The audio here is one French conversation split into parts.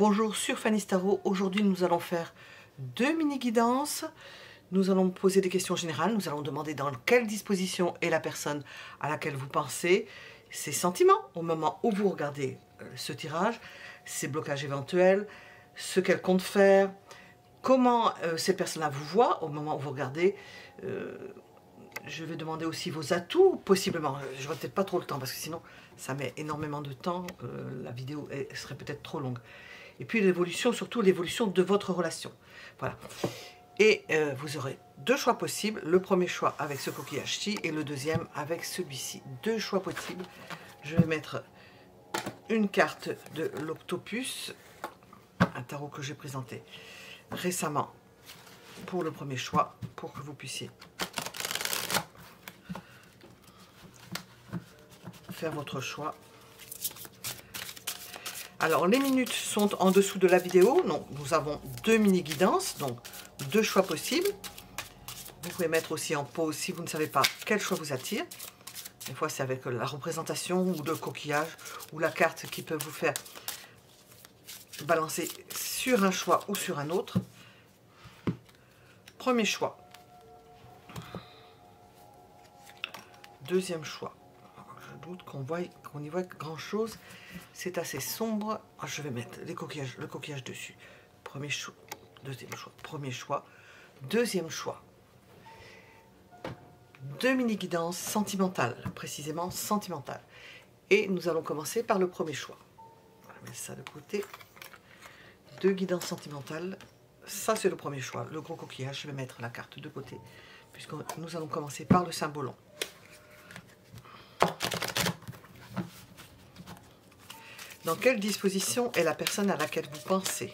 Bonjour sur Fanny Tarot. Aujourd'hui nous allons faire deux mini-guidances. Nous allons poser des questions générales. Nous allons demander dans quelle disposition est la personne à laquelle vous pensez, ses sentiments au moment où vous regardez ce tirage, ses blocages éventuels, ce qu'elle compte faire, comment cette personne-là vous voit au moment où vous regardez. Je vais demander aussi vos atouts, possiblement. Je n'aurai peut-être pas trop le temps, parce que sinon, ça met énormément de temps. La vidéo serait peut-être trop longue. Et puis l'évolution, surtout l'évolution de votre relation. Voilà. Et vous aurez deux choix possibles. Le premier choix avec ce coquillage-ci et le deuxième avec celui-ci. Deux choix possibles. Je vais mettre une carte de l'Octopus, un tarot que j'ai présenté récemment pour le premier choix, pour que vous puissiez faire votre choix. Alors les minutes sont en dessous de la vidéo, donc nous avons deux mini guidances, donc deux choix possibles. Vous pouvez mettre aussi en pause si vous ne savez pas quel choix vous attire. Des fois c'est avec la représentation ou le coquillage ou la carte qui peut vous faire balancer sur un choix ou sur un autre. Premier choix. Deuxième choix. Je doute qu'on y voit grand chose. C'est assez sombre. Je vais mettre le coquillage dessus. Premier choix. Deuxième choix. Premier choix. Deuxième choix. Deux mini-guidances sentimentales. Précisément sentimentales. Et nous allons commencer par le premier choix. On va mettre ça de côté. Deux guidances sentimentales. Ça, c'est le premier choix. Le gros coquillage. Je vais mettre la carte de côté. Puisque nous allons commencer par le symbolon. Dans quelle disposition est la personne à laquelle vous pensez?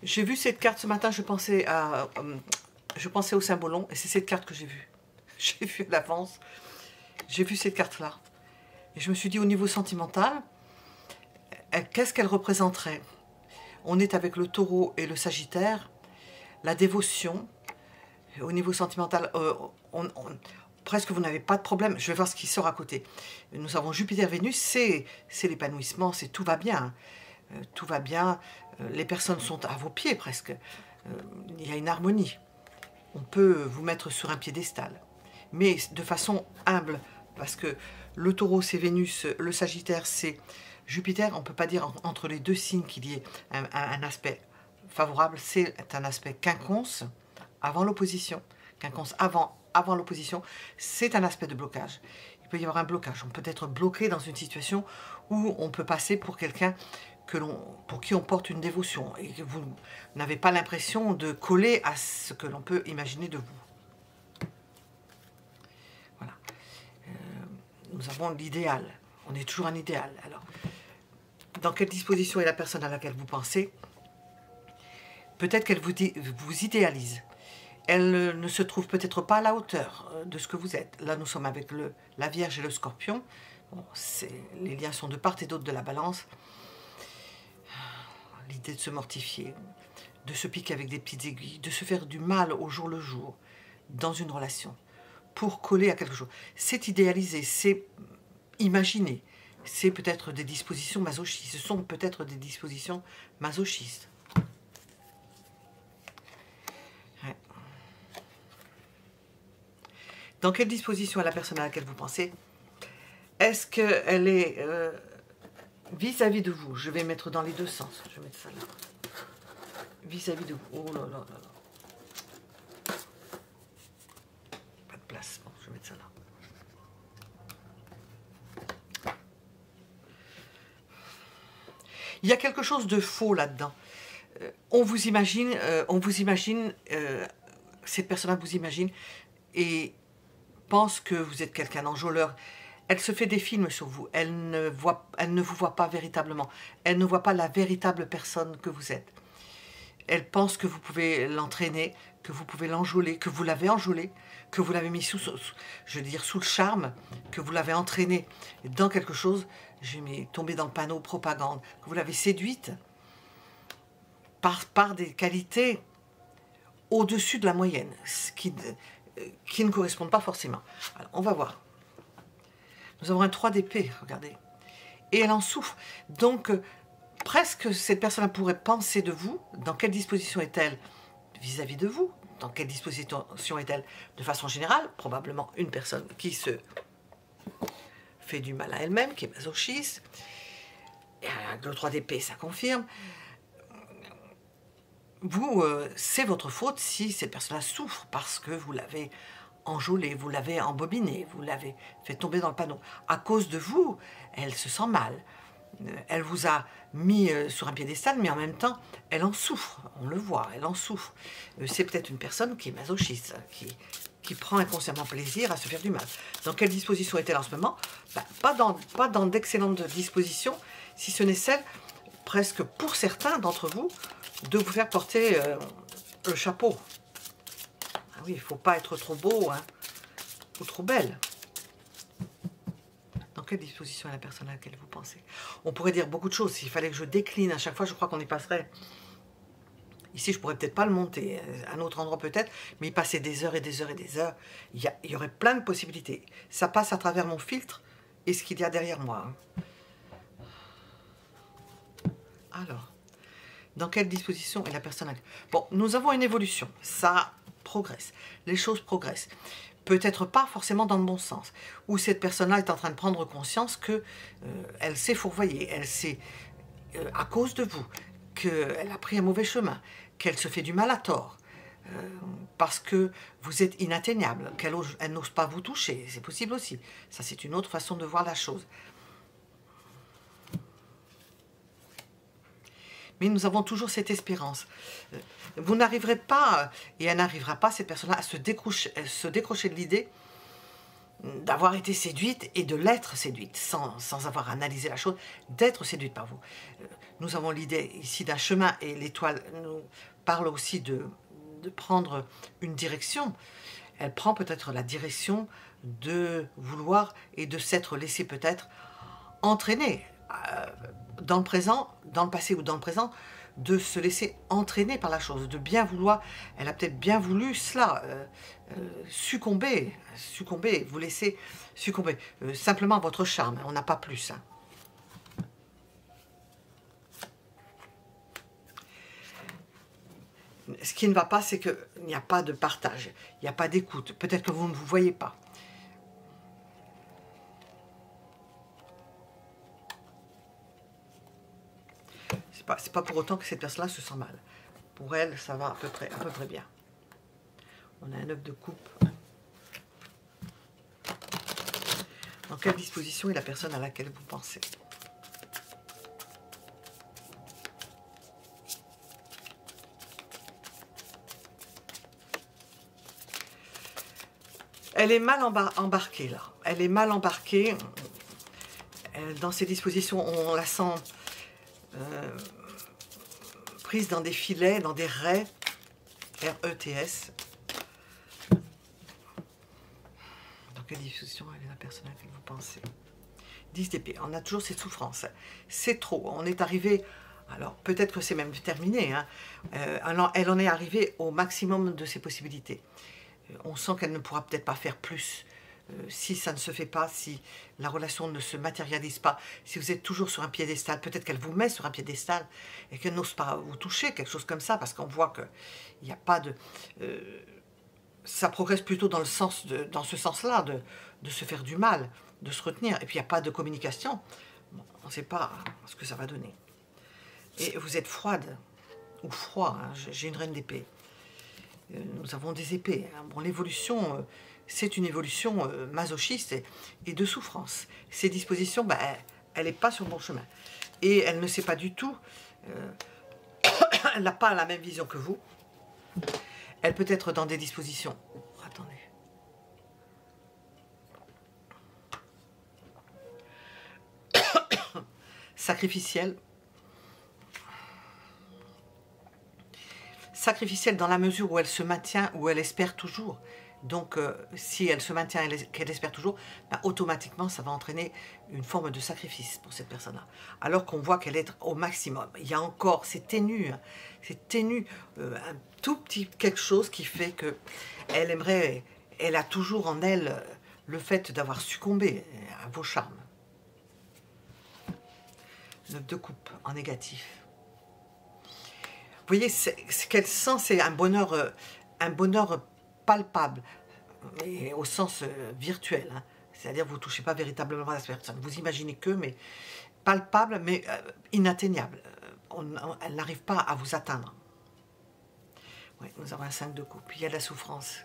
J'ai vu cette carte ce matin, je pensais au symbolon et c'est cette carte que j'ai vue. J'ai vu à l'avance, j'ai vu cette carte-là. Et je me suis dit au niveau sentimental, qu'est-ce qu'elle représenterait? On est avec le taureau et le sagittaire, la dévotion. Au niveau sentimental, presque vous n'avez pas de problème. Je vais voir ce qui sort à côté. Nous avons Jupiter-Vénus, c'est l'épanouissement, c'est tout va bien. Tout va bien, les personnes sont à vos pieds presque. Il y a une harmonie. On peut vous mettre sur un piédestal, mais de façon humble, parce que le taureau c'est Vénus, le sagittaire c'est Jupiter. On ne peut pas dire entre les deux signes qu'il y ait un aspect favorable. C'est un aspect quinconce avant l'opposition. Quinconce avant l'opposition, c'est un aspect de blocage. Il peut y avoir un blocage. On peut être bloqué dans une situation où on peut passer pour quelqu'un pour qui on porte une dévotion et que vous n'avez pas l'impression de coller à ce que l'on peut imaginer de vous. Voilà. Nous avons l'idéal. On est toujours un idéal. Alors, dans quelle disposition est la personne à laquelle vous pensez? Peut-être qu'elle vous idéalise. Elle ne se trouve peut-être pas à la hauteur de ce que vous êtes. Là, nous sommes avec la Vierge et le Scorpion. Bon, les liens sont de part et d'autre de la balance. L'idée de se mortifier, de se piquer avec des petites aiguilles, de se faire du mal au jour le jour dans une relation pour coller à quelque chose. C'est idéalisé, c'est imaginer, c'est peut-être des dispositions masochistes. Ce sont peut-être des dispositions masochistes. Ouais. Dans quelle disposition est la personne à laquelle vous pensez? Est-ce qu'elle est... vis-à-vis de vous, je vais mettre dans les deux sens. Je vais mettre ça là. Vis-à-vis de vous. Oh là là là là. Pas de place. Bon, je vais mettre ça là. Il y a quelque chose de faux là-dedans. On vous imagine, cette personne-là vous imagine et pense que vous êtes quelqu'un d'enjôleur. Elle se fait des films sur vous, elle ne vous voit pas véritablement, elle ne voit pas la véritable personne que vous êtes. Elle pense que vous pouvez l'entraîner, que vous pouvez l'enjôler, que vous l'avez enjôlé, que vous l'avez mis je veux dire, sous le charme, que vous l'avez entraîné dans quelque chose. J'ai mis tomber dans le panneau propagande, que vous l'avez séduite par des qualités au-dessus de la moyenne, qui ne correspondent pas forcément. Alors, on va voir. Nous avons un 3 d'épée, regardez. Et elle en souffre. Donc, presque cette personne pourrait penser de vous. Dans quelle disposition est-elle vis-à-vis de vous? Dans quelle disposition est-elle de façon générale? Probablement une personne qui se fait du mal à elle-même, qui est masochiste. Et avec le 3 d'épée, ça confirme. Vous, c'est votre faute si cette personne-là souffre parce que vous l'avez enjôlée, vous l'avez embobinée, vous l'avez fait tomber dans le panneau. À cause de vous, elle se sent mal. Elle vous a mis sur un piédestal, mais en même temps, elle en souffre. On le voit, elle en souffre. C'est peut-être une personne qui est masochiste, qui prend inconsciemment plaisir à se faire du mal. Dans quelle disposition est-elle en ce moment? Ben, pas dans d'excellentes dispositions, si ce n'est celle, presque pour certains d'entre vous, de vous faire porter le chapeau. Ah oui, il ne faut pas être trop beau, hein, ou trop belle. Dans quelle disposition est la personne à laquelle vous pensez? On pourrait dire beaucoup de choses. S'il fallait que je décline à chaque fois, je crois qu'on y passerait. Ici, je pourrais peut-être pas le monter. À un autre endroit peut-être, mais y passer des heures et des heures et des heures. Il y aurait plein de possibilités. Ça passe à travers mon filtre et ce qu'il y a derrière moi. Alors, dans quelle disposition est la personne? Bon, nous avons une évolution, ça progresse, les choses progressent. Peut-être pas forcément dans le bon sens, où cette personne-là est en train de prendre conscience que elle s'est fourvoyée, elle s'est, à cause de vous, qu'elle a pris un mauvais chemin, qu'elle se fait du mal à tort, parce que vous êtes inatteignable, qu'elle n'ose pas vous toucher, c'est possible aussi. Ça, c'est une autre façon de voir la chose. Mais nous avons toujours cette espérance. Vous n'arriverez pas, et elle n'arrivera pas, cette personne-là, à se décrocher de l'idée d'avoir été séduite et de l'être séduite, sans avoir analysé la chose, d'être séduite par vous. Nous avons l'idée ici d'un chemin, et l'étoile nous parle aussi de prendre une direction. Elle prend peut-être la direction de vouloir et de s'être laissée peut-être entraîner dans le présent, dans le passé ou dans le présent, de se laisser entraîner par la chose, de bien vouloir. Elle a peut-être bien voulu cela, succomber, vous laisser succomber, simplement à votre charme, on n'a pas plus. Hein. Ce qui ne va pas, c'est qu'il n'y a pas de partage, il n'y a pas d'écoute, peut-être que vous ne vous voyez pas. C'est pas pour autant que cette personne-là se sent mal. Pour elle, ça va à peu près bien. On a un 9 de coupe. Dans quelle disposition est la personne à laquelle vous pensez? Elle est mal embarquée, là. Elle est mal embarquée. Dans ses dispositions, on la sent prise dans des filets, dans des raies, R-E-T-S. Dans quelle disposition est la personne à laquelle vous pensez? 10 d'épée, on a toujours cette souffrance. C'est trop, on est arrivé, alors peut-être que c'est même terminé, hein. Elle en est arrivée au maximum de ses possibilités. On sent qu'elle ne pourra peut-être pas faire plus. Si ça ne se fait pas, si la relation ne se matérialise pas, si vous êtes toujours sur un piédestal, peut-être qu'elle vous met sur un piédestal et qu'elle n'ose pas vous toucher, quelque chose comme ça, parce qu'on voit qu'il n'y a pas de... ça progresse plutôt dans ce sens-là, de se faire du mal, de se retenir, et puis il n'y a pas de communication. Bon, on ne sait pas ce que ça va donner. Et vous êtes froide, ou froid, hein, j'ai une reine d'épée. Nous avons des épées. Hein. Bon, l'évolution... c'est une évolution masochiste et de souffrance. Ces dispositions, bah, elle n'est pas sur le bon chemin. Et elle ne sait pas du tout, elle n'a pas la même vision que vous. Elle peut être dans des dispositions... attendez. Sacrificielles. sacrificielle dans la mesure où elle se maintient, où elle espère toujours. Donc, si elle se maintient et qu'elle espère toujours, ben, automatiquement, ça va entraîner une forme de sacrifice pour cette personne-là. Alors qu'on voit qu'elle est au maximum. Il y a encore, c'est ténu, un tout petit quelque chose qui fait que elle aimerait, elle a toujours en elle le fait d'avoir succombé à vos charmes. 9 de coupe en négatif. Vous voyez, ce qu'elle sent, c'est un bonheur palpable, mais au sens virtuel. Hein. C'est-à-dire, vous ne touchez pas véritablement à la personne. Vous imaginez que, mais palpable, mais inatteignable. Elle n'arrive pas à vous atteindre. Oui, nous avons un 5 de coupe. Il y a de la souffrance.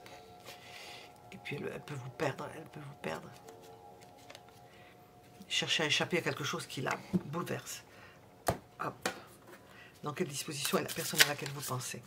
Et puis, elle peut vous perdre. Elle peut vous perdre. Chercher à échapper à quelque chose qui la bouleverse. Hop. Dans quelle disposition est la personne à laquelle vous pensez?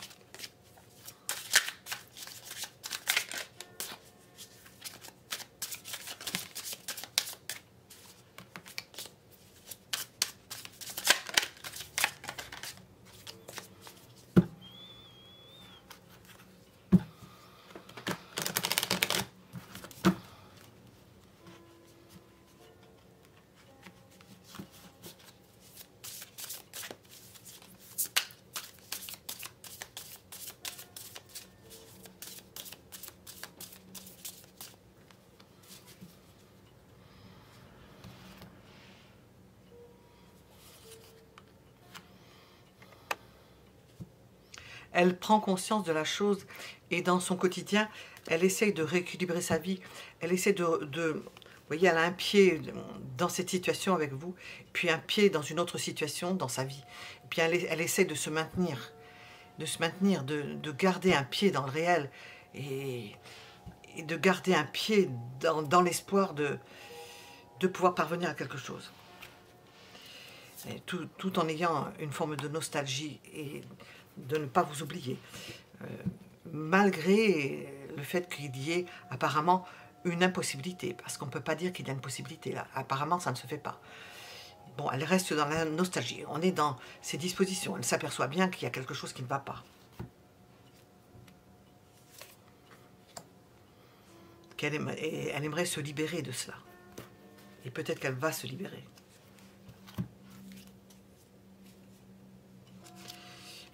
Elle prend conscience de la chose et dans son quotidien, elle essaye de rééquilibrer sa vie. Elle essaie vous voyez, elle a un pied dans cette situation avec vous, puis un pied dans une autre situation dans sa vie. Et puis elle essaie de se maintenir, de garder un pied dans le réel et de garder un pied dans l'espoir de pouvoir parvenir à quelque chose. Et tout en ayant une forme de nostalgie et de ne pas vous oublier, malgré le fait qu'il y ait apparemment une impossibilité, parce qu'on ne peut pas dire qu'il y a une possibilité là, apparemment ça ne se fait pas. Bon, elle reste dans la nostalgie, on est dans ses dispositions, elle s'aperçoit bien qu'il y a quelque chose qui ne va pas. Elle aimerait se libérer de cela, et peut-être qu'elle va se libérer.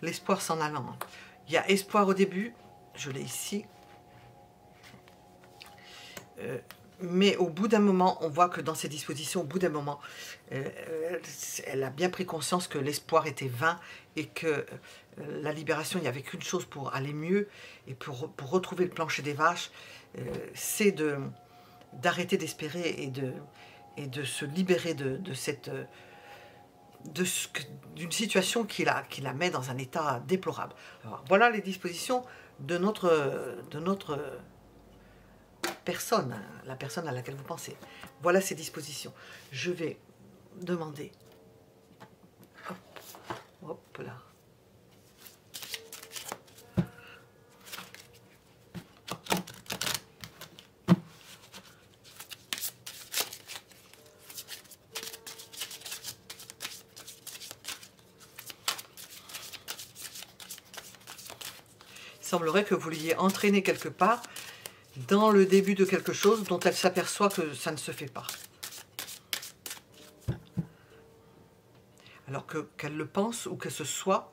L'espoir s'en allant. Il y a espoir au début, je l'ai ici. Mais au bout d'un moment, on voit que dans ses dispositions, au bout d'un moment, elle a bien pris conscience que l'espoir était vain et que la libération, il n'y avait qu'une chose pour aller mieux et pour retrouver le plancher des vaches, c'est d'arrêter d'espérer et de se libérer de cette... d'une situation qui la met dans un état déplorable. Alors, voilà les dispositions de notre personne, la personne à laquelle vous pensez. Voilà ses dispositions. Je vais demander, hop là, il semblerait que vous l'ayez entraîné quelque part dans le début de quelque chose dont elle s'aperçoit que ça ne se fait pas. Alors qu'elle le pense ou que ce soit,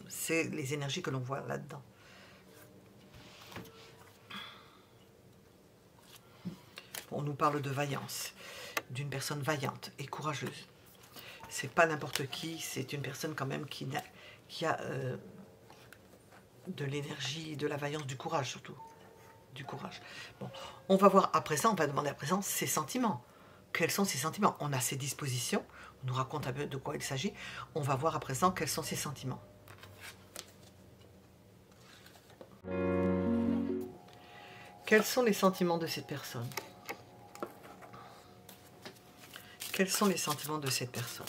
c'est les énergies que l'on voit là-dedans. On nous parle de vaillance, d'une personne vaillante et courageuse. C'est pas n'importe qui, c'est une personne quand même qui a de l'énergie, de la vaillance, du courage surtout. Du courage. Bon, on va voir à présent, on va demander à présent ses sentiments. Quels sont ses sentiments? On a ses dispositions, on nous raconte un peu de quoi il s'agit. On va voir à présent quels sont ses sentiments. Quels sont les sentiments de cette personne? Quels sont les sentiments de cette personne?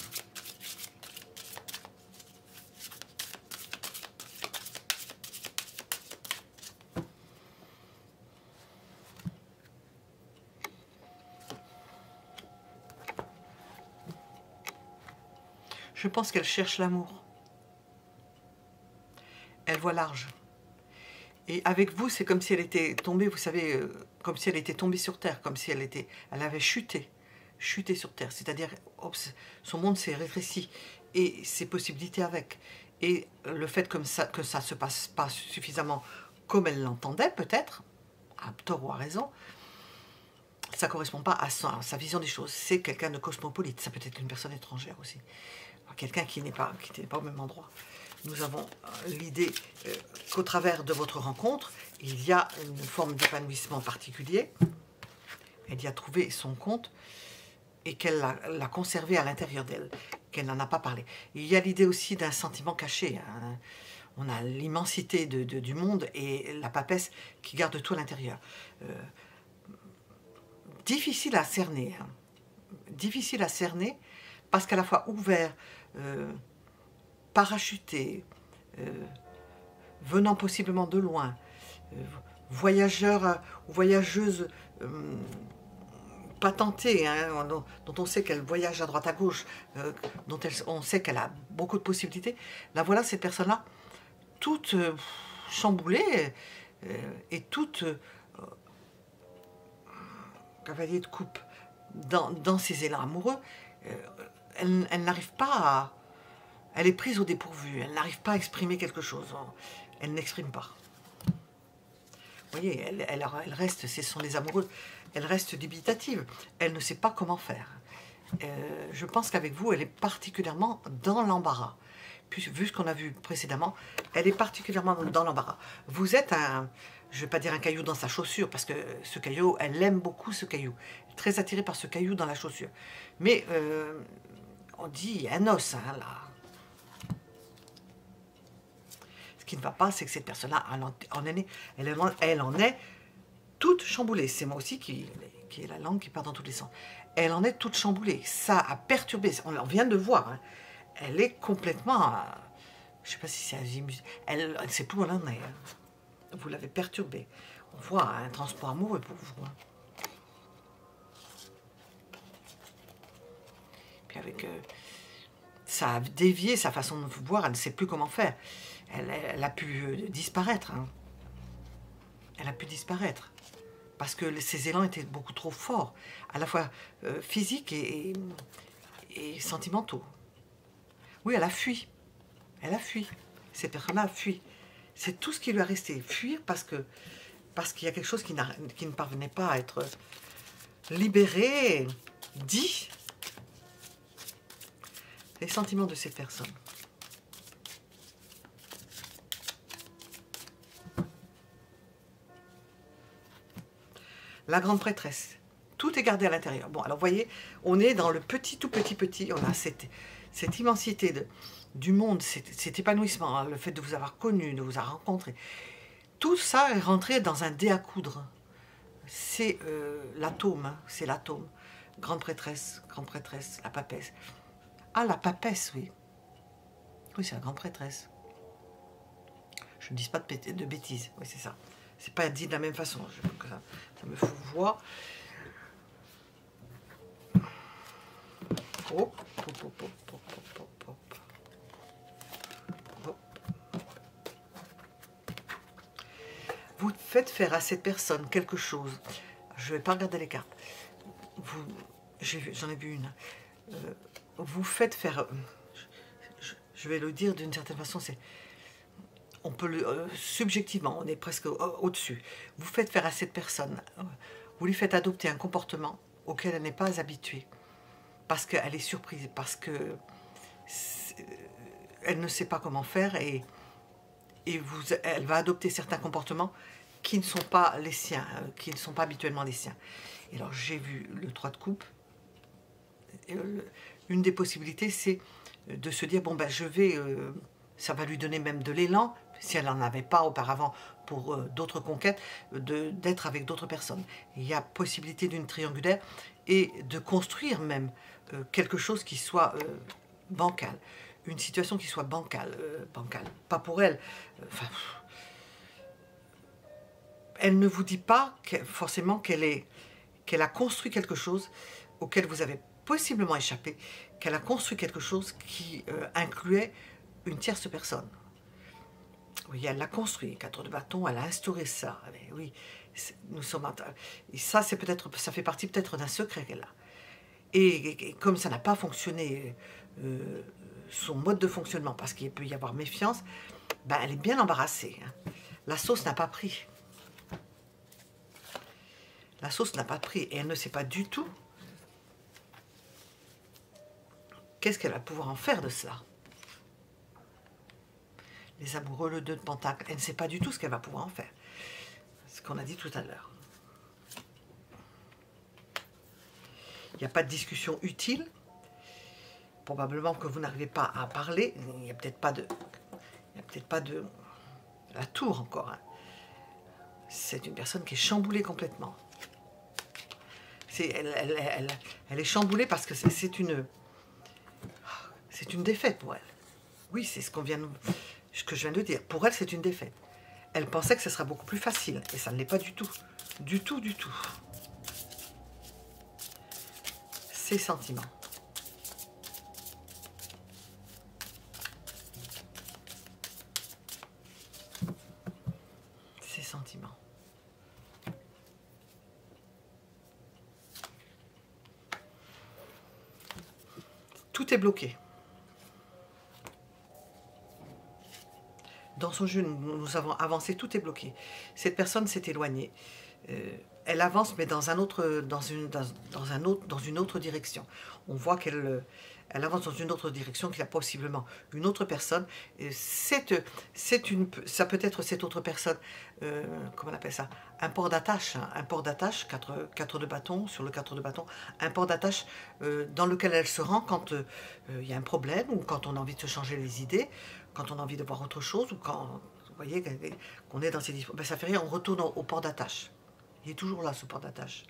Je pense qu'elle cherche l'amour. Elle voit large. Et avec vous, c'est comme si elle était tombée, vous savez, comme si elle était tombée sur Terre, comme si elle avait chuté sur Terre. C'est-à-dire, son monde s'est rétréci et ses possibilités avec. Et le fait que ça ne se passe pas suffisamment comme elle l'entendait, peut-être, à tort ou à raison, ça ne correspond pas à sa vision des choses. C'est quelqu'un de cosmopolite, ça peut être une personne étrangère aussi. Quelqu'un qui n'est pas au même endroit. Nous avons l'idée qu'au travers de votre rencontre, il y a une forme d'épanouissement particulier. Elle y a trouvé son compte et qu'elle l'a conservé à l'intérieur d'elle, qu'elle n'en a pas parlé. Il y a l'idée aussi d'un sentiment caché. Hein. On a l'immensité du monde et la papesse qui garde tout à l'intérieur. Difficile à cerner. Hein. Difficile à cerner parce qu'à la fois ouvert, parachuté, venant possiblement de loin, voyageur ou voyageuse patentée, hein, dont on sait qu'elle voyage à droite à gauche, dont on sait qu'elle a beaucoup de possibilités. La voilà, cette personne-là, toute chamboulée et toute cavalier de coupe dans ses élans amoureux. Elle n'arrive pas à... Elle est prise au dépourvu, elle n'arrive pas à exprimer quelque chose. Elle n'exprime pas. Vous voyez, elle reste, ce sont les amoureux, elle reste dubitative. Elle ne sait pas comment faire. Je pense qu'avec vous, elle est particulièrement dans l'embarras. Puis, vu ce qu'on a vu précédemment, elle est particulièrement dans l'embarras. Vous êtes un... Je ne vais pas dire un caillou dans sa chaussure, parce que ce caillou, elle aime beaucoup ce caillou. Elle est très attirée par ce caillou dans la chaussure. Mais on dit un os, hein, là. Ce qui ne va pas, c'est que cette personne-là, elle en est toute chamboulée. C'est moi aussi qui est la langue qui part dans tous les sens. Elle en est toute chamboulée. Ça a perturbé. On vient de voir. Hein. Elle est complètement... je ne sais pas si c'est azimut. Elle ne sait plus où elle en est. Hein. Vous l'avez perturbée. On voit un transport amoureux pour vous. Hein. Puis avec... ça a dévié sa façon de vous voir. Elle ne sait plus comment faire. Elle a pu disparaître. Hein. Elle a pu disparaître. Parce que ses élans étaient beaucoup trop forts. À la fois physiques et sentimentaux. Oui, elle a fui. Elle a fui. Cette personne-là a fui. C'est tout ce qui lui a resté. Fuir parce qu'il y a quelque chose qui ne parvenait pas à être libéré, dit. Les sentiments de cette personne. La grande prêtresse. Tout est gardé à l'intérieur. Bon, alors vous voyez, on est dans le petit, tout petit. On a cette immensité du monde, cet épanouissement, hein, le fait de vous avoir connu, de vous avoir rencontré. Tout ça est rentré dans un dé à coudre. C'est l'atome, hein, c'est l'atome. Grande prêtresse, la papesse. Ah, la papesse, oui. Oui, c'est la grande prêtresse. Je ne dis pas de bêtises, oui, c'est ça. C'est pas dit de la même façon, ça me fout voir. Hop, hop, hop, hop, hop, hop, hop. Hop. Vous faites faire à cette personne quelque chose. Je ne vais pas regarder les cartes. J'en ai vu une. Vous faites faire... je vais le dire d'une certaine façon, c'est... On peut subjectivement, on est presque au-dessus. Vous faites faire à cette personne, vous lui faites adopter un comportement auquel elle n'est pas habituée, parce qu'elle est surprise, parce que elle ne sait pas comment faire et elle va adopter certains comportements qui ne sont pas les siens, qui ne sont pas habituellement les siens. Et alors j'ai vu le 3 de coupe. Une des possibilités, c'est de se dire bon ben je vais, ça va lui donner même de l'élan. Si elle n'en avait pas auparavant pour d'autres conquêtes, d'être avec d'autres personnes. Il y a possibilité d'une triangulaire et de construire même quelque chose qui soit bancal. Une situation qui soit bancale. Pas pour elle. Elle ne vous dit pas forcément qu'elle a construit quelque chose auquel vous avez possiblement échappé, qu'elle a construit quelque chose qui incluait une tierce personne. Oui, elle l'a construit, 4 de bâton, elle a instauré ça. Mais oui, nous sommes... Et ça, c'est peut-être, ça fait partie peut-être d'un secret qu'elle a. Et comme ça n'a pas fonctionné, son mode de fonctionnement, parce qu'il peut y avoir méfiance, ben, elle est bien embarrassée. Hein. La sauce n'a pas pris. La sauce n'a pas pris. Et elle ne sait pas du tout qu'est-ce qu'elle va pouvoir en faire de cela. Les amoureux, le 2 de pentacle, elle ne sait pas du tout ce qu'elle va pouvoir en faire. Ce qu'on a dit tout à l'heure. Il n'y a pas de discussion utile. Probablement que vous n'arrivez pas à parler. Il n'y a peut-être pas de... la tour encore. Hein. C'est une personne qui est chamboulée complètement. Elle est chamboulée parce que c'est une défaite pour elle. Oui, c'est ce que je viens de dire. Pour elle, c'est une défaite. Elle pensait que ce serait beaucoup plus facile. Et ça ne l'est pas du tout. Du tout, du tout. Ses sentiments. Ses sentiments. Tout est bloqué. Dans son jeu, nous avons avancé, tout est bloqué. Cette personne s'est éloignée. Elle avance, mais dans une autre direction. On voit qu'elle avance dans une autre direction, qu'il y a possiblement une autre personne. Ça peut être cette autre personne, comment on appelle ça? Un port d'attache. Hein, un port d'attache, 4 de bâton, sur le 4 de bâton. Un port d'attache dans lequel elle se rend quand il y a un problème ou quand on a envie de se changer les idées, quand on a envie de voir autre chose ou quand, vous voyez, qu'on est dans ces... Ben, ça fait rien, on retourne au port d'attache. Il est toujours là, ce port d'attache.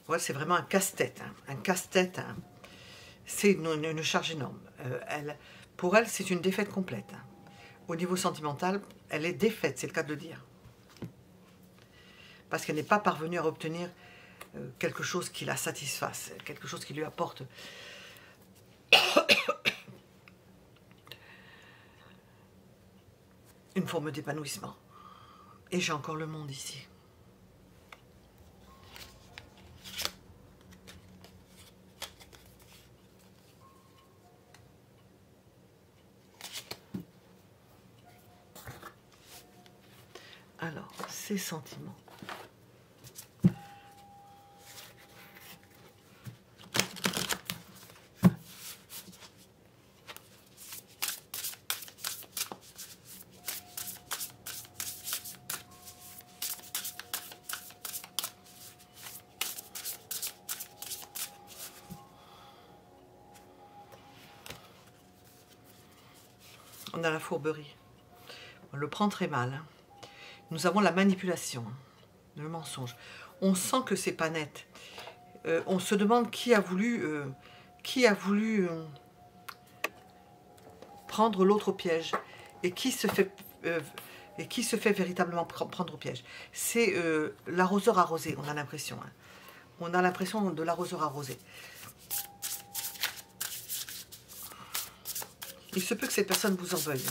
Ouais, c'est vraiment un casse-tête. Hein, un casse-tête. Hein. C'est une charge énorme. Pour elle, c'est une défaite complète. Hein. Au niveau sentimental, elle est défaite, c'est le cas de le dire. Parce qu'elle n'est pas parvenue à obtenir quelque chose qui la satisfasse, quelque chose qui lui apporte... une forme d'épanouissement. Et j'ai encore le monde ici. Alors, ces sentiments. On a la fourberie. On le prend très mal. Hein. Nous avons la manipulation, le mensonge. On sent que c'est pas net. On se demande qui a voulu prendre l'autre au piège et qui se fait véritablement prendre au piège. C'est l'arroseur arrosé, on a l'impression. Hein. On a l'impression de l'arroseur arrosé. Il se peut que cette personne vous en veuille.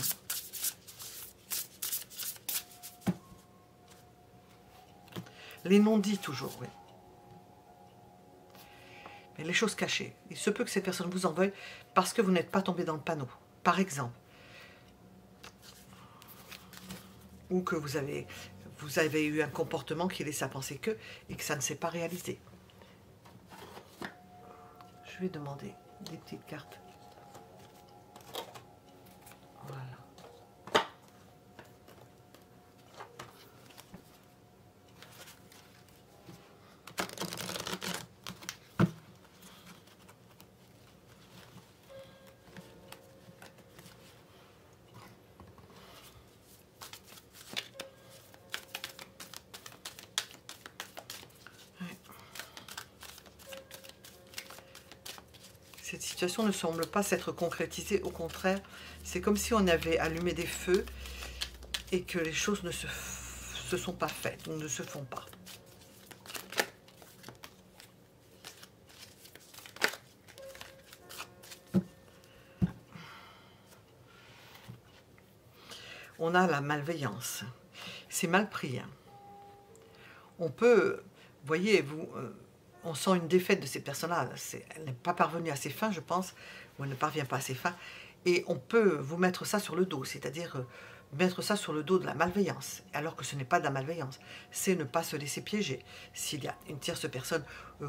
Les non-dits toujours, oui. Mais les choses cachées. Il se peut que cette personne vous en veuille parce que vous n'êtes pas tombé dans le panneau. Par exemple. Ou que vous avez eu un comportement qui laisse à penser que et que ça ne s'est pas réalisé. Je vais demander des petites cartes. Voilà. Cette situation ne semble pas s'être concrétisée, au contraire, c'est comme si on avait allumé des feux et que les choses ne se sont pas faites ou ne se font pas. on a la malveillance. C'est mal pris. Hein. On peut, vous voyez, on sent une défaite de ces personnes-là. Elle n'est pas parvenue à ses fins, je pense, ou elle ne parvient pas à ses fins. Et on peut vous mettre ça sur le dos, c'est-à-dire mettre ça sur le dos de la malveillance, alors que ce n'est pas de la malveillance, c'est ne pas se laisser piéger. S'il y a une tierce personne,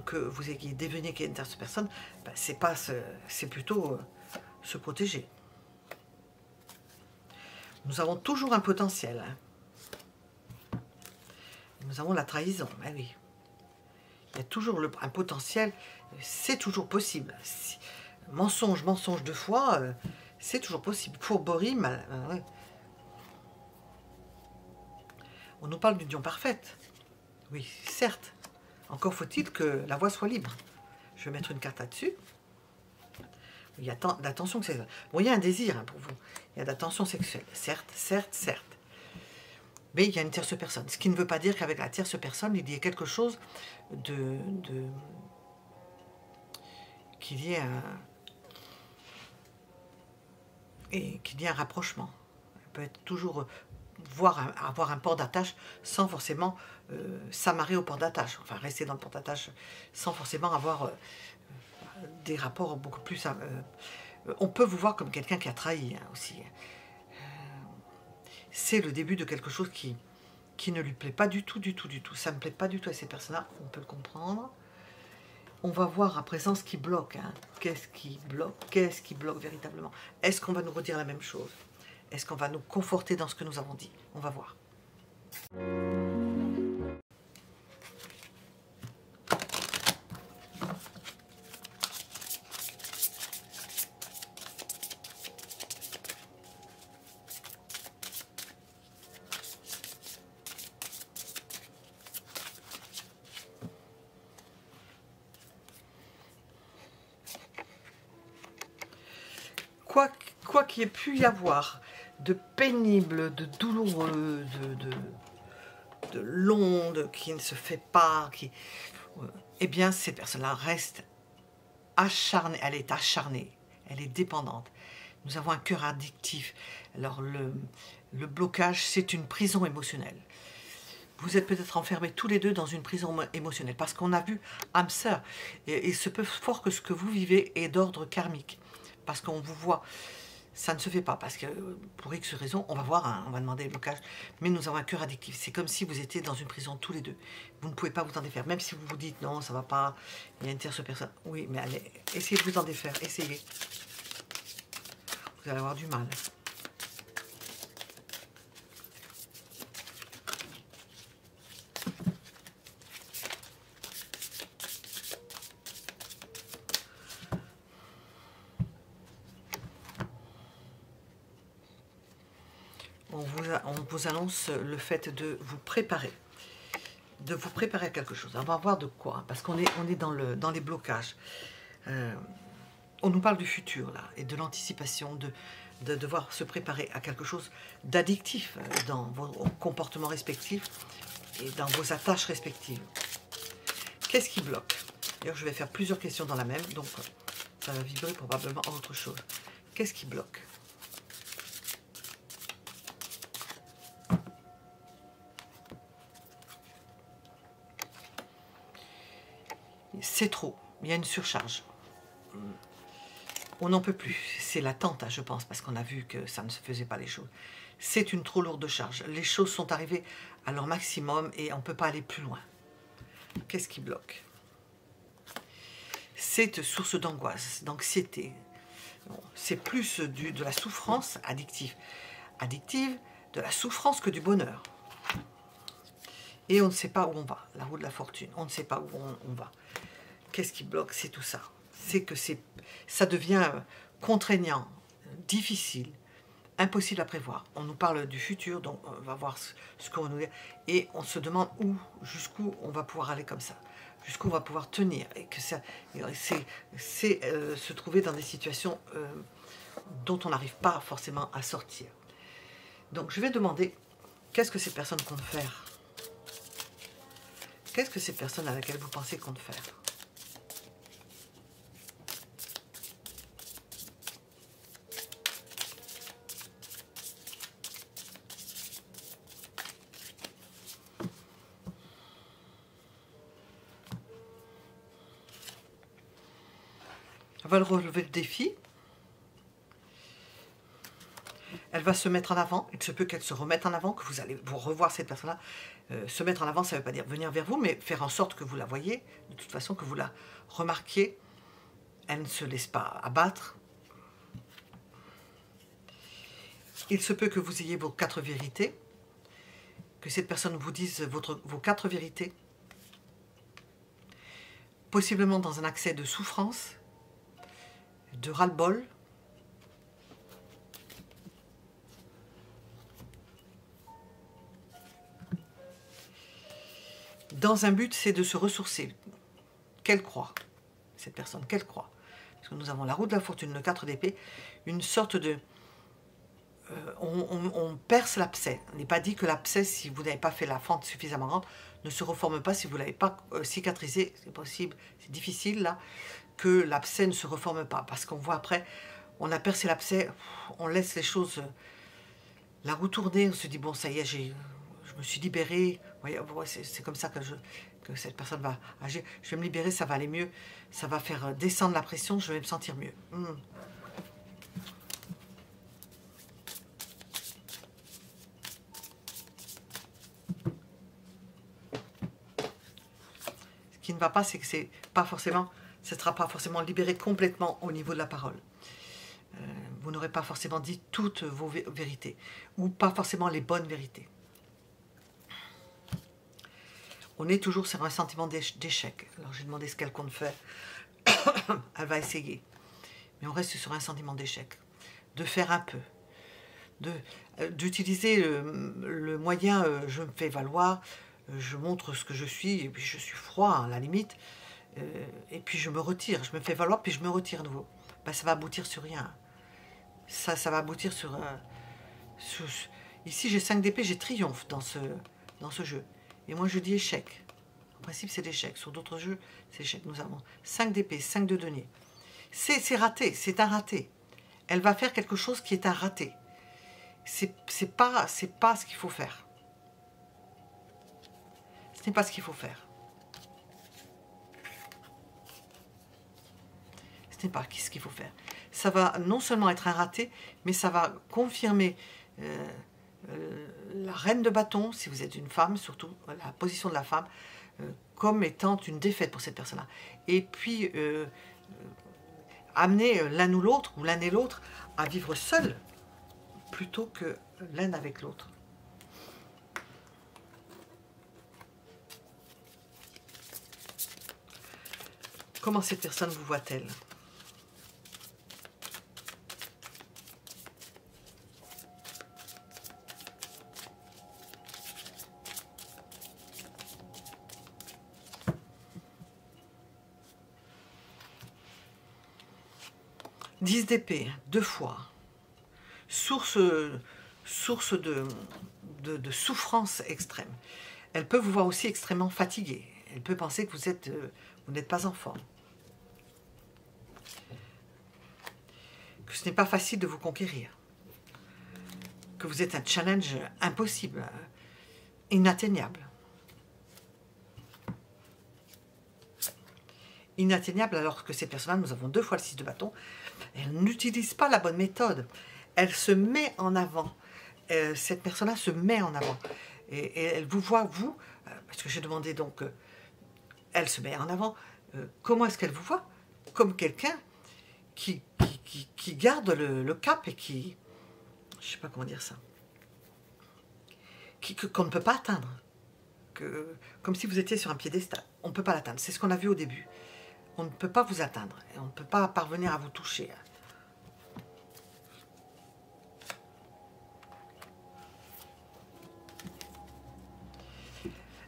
que vous ayez deviné qu'il y a une tierce personne, ben c'est plutôt se protéger. Nous avons toujours un potentiel. Hein. Nous avons la trahison, ben oui. Il y a toujours un potentiel, c'est toujours possible. Mensonge, mensonge 2 fois, c'est toujours possible. Fourberie, ouais. On nous parle d'union parfaite. Oui, certes. Encore faut-il que la voie soit libre. Je vais mettre une carte là-dessus. Il y a de la tension sexuelle. Bon, il y a un désir hein, pour vous. Il y a de la tension sexuelle. Certes, certes, certes. Mais il y a une tierce personne. Ce qui ne veut pas dire qu'avec la tierce personne, il y ait quelque chose qu'il y ait un rapprochement. Il peut être toujours avoir un port d'attache sans forcément s'amarrer au port d'attache, enfin rester dans le port d'attache sans forcément avoir des rapports beaucoup plus... on peut vous voir comme quelqu'un qui a trahi hein, aussi. C'est le début de quelque chose qui ne lui plaît pas du tout, du tout, du tout. Ça ne me plaît pas du tout à ces personnes-là, on peut le comprendre. On va voir à présent ce qui bloque. Hein. Qu'est-ce qui bloque? Qu'est-ce qui bloque véritablement? Est-ce qu'on va nous redire la même chose? Est-ce qu'on va nous conforter dans ce que nous avons dit? On va voir. Quoi qu'il ait pu y avoir de pénible, de douloureux, de long, qui ne se fait pas, eh bien, ces personnes-là restent acharnées. Elle est acharnée, elle est dépendante. Nous avons un cœur addictif. Alors, le blocage, c'est une prison émotionnelle. Vous êtes peut-être enfermés tous les deux dans une prison émotionnelle, parce qu'on a vu âme sœur. Et il se peut fort que ce que vous vivez est d'ordre karmique, parce qu'on vous voit. Ça ne se fait pas, parce que pour X raison, on va voir, hein, on va demander le blocage, mais nous avons un cœur addictif. C'est comme si vous étiez dans une prison tous les deux. Vous ne pouvez pas vous en défaire, même si vous vous dites non, ça va pas, il y a une tierce personne. Oui, mais allez, essayez de vous en défaire, essayez. Vous allez avoir du mal. On vous annonce le fait de vous préparer. De vous préparer à quelque chose. On va voir de quoi, parce qu'on est dans les blocages. On nous parle du futur, là, et de l'anticipation, de devoir se préparer à quelque chose d'addictif dans vos comportements respectifs et dans vos attaches respectives. Qu'est-ce qui bloque? D'ailleurs, je vais faire plusieurs questions dans la même, donc ça va vibrer probablement en autre chose. Qu'est-ce qui bloque? C'est trop, il y a une surcharge. On n'en peut plus, c'est l'attente, hein, je pense, parce qu'on a vu que ça ne se faisait pas les choses. C'est une trop lourde charge. Les choses sont arrivées à leur maximum et on ne peut pas aller plus loin. Qu'est-ce qui bloque? C'est source d'angoisse, d'anxiété. Bon, c'est plus de la souffrance addictive. Addictive, de la souffrance que du bonheur. Et on ne sait pas où on va, la roue de la fortune, on ne sait pas où on va. Qu'est-ce qui bloque? C'est tout ça. C'est que ça devient contraignant, difficile, impossible à prévoir. On nous parle du futur, donc on va voir ce qu'on va nous dire. Et on se demande jusqu'où on va pouvoir aller comme ça. Jusqu'où on va pouvoir tenir. Et que c'est se trouver dans des situations dont on n'arrive pas forcément à sortir. Donc je vais demander, qu'est-ce que ces personnes comptent faire? Qu'est-ce que ces personnes à laquelle vous pensez comptent faire? va relever le défi. Elle va se mettre en avant. Il se peut qu'elle se remette en avant, que vous allez vous revoir cette personne-là. Se mettre en avant, ça ne veut pas dire venir vers vous, mais faire en sorte que vous la voyez, de toute façon, que vous la remarquiez. Elle ne se laisse pas abattre. Il se peut que vous ayez vos 4 vérités, que cette personne vous dise vos 4 vérités, possiblement dans un accès de souffrance, de ras-le-bol, dans un but, c'est de se ressourcer. Qu'elle croit, cette personne, qu'elle croit. Parce que nous avons la roue de la fortune, le 4 d'épée, une sorte de... on perce l'abcès. Il n'est pas dit que l'abcès, si vous n'avez pas fait la fente suffisamment grande, ne se reforme pas si vous ne l'avez pas cicatrisé. C'est possible, c'est difficile là, que l'abcès ne se reforme pas. Parce qu'on voit après, on a percé l'abcès, on laisse les choses, la roue tourner, on se dit, bon, ça y est, je me suis libérée. C'est comme ça que cette personne va agir. Je vais me libérer, ça va aller mieux. Ça va faire descendre la pression, je vais me sentir mieux. Ce qui ne va pas, c'est que c'est pas forcément, ce ne sera pas forcément libéré complètement au niveau de la parole. Vous n'aurez pas forcément dit toutes vos vérités, ou pas forcément les bonnes vérités. On est toujours sur un sentiment d'échec. Alors j'ai demandé ce qu'elle compte faire. Elle va essayer. Mais on reste sur un sentiment d'échec. De faire un peu. D'utiliser le moyen, je me fais valoir, je montre ce que je suis, et puis je suis froid à la limite, et puis je me retire. Je me fais valoir, puis je me retire de nouveau. Ben, ça va aboutir sur rien. Ça va aboutir sur... Ici j'ai 5 d'épée, j'ai triomphe dans ce jeu. Et moi, je dis échec. En principe, c'est l'échec. Sur d'autres jeux, c'est échec. Nous avons 5 d'épée, 5 de denier. C'est raté, c'est un raté. Elle va faire quelque chose qui est un raté. C'est pas ce qu'il faut faire. Ce n'est pas ce qu'il faut faire. Ce n'est pas ce qu'il faut faire. Ça va non seulement être un raté, mais ça va confirmer... la reine de bâton, si vous êtes une femme, surtout la position de la femme, comme étant une défaite pour cette personne-là. Et puis, amener l'un ou l'autre, ou l'un et l'autre, à vivre seul, plutôt que l'un avec l'autre. Comment cette personne vous voit-elle ? Dix d'épée, 2 fois. Source de souffrance extrême. Elle peut vous voir aussi extrêmement fatigué. Elle peut penser que vous n'êtes pas en forme. Que ce n'est pas facile de vous conquérir. Que vous êtes un challenge impossible, inatteignable. Inatteignable alors que ces personnes-là, nous avons 2 fois le 6 de bâton, elle n'utilise pas la bonne méthode. Elle se met en avant. Cette personne-là se met en avant. Et elle vous voit, vous, parce que j'ai demandé donc, elle se met en avant. Comment est-ce qu'elle vous voit? Comme quelqu'un qui garde le cap et qui... Je ne sais pas comment dire ça. Qu'on ne peut pas atteindre. Comme si vous étiez sur un piédestal. On ne peut pas l'atteindre. C'est ce qu'on a vu au début. On ne peut pas vous atteindre. Et on ne peut pas parvenir à vous toucher.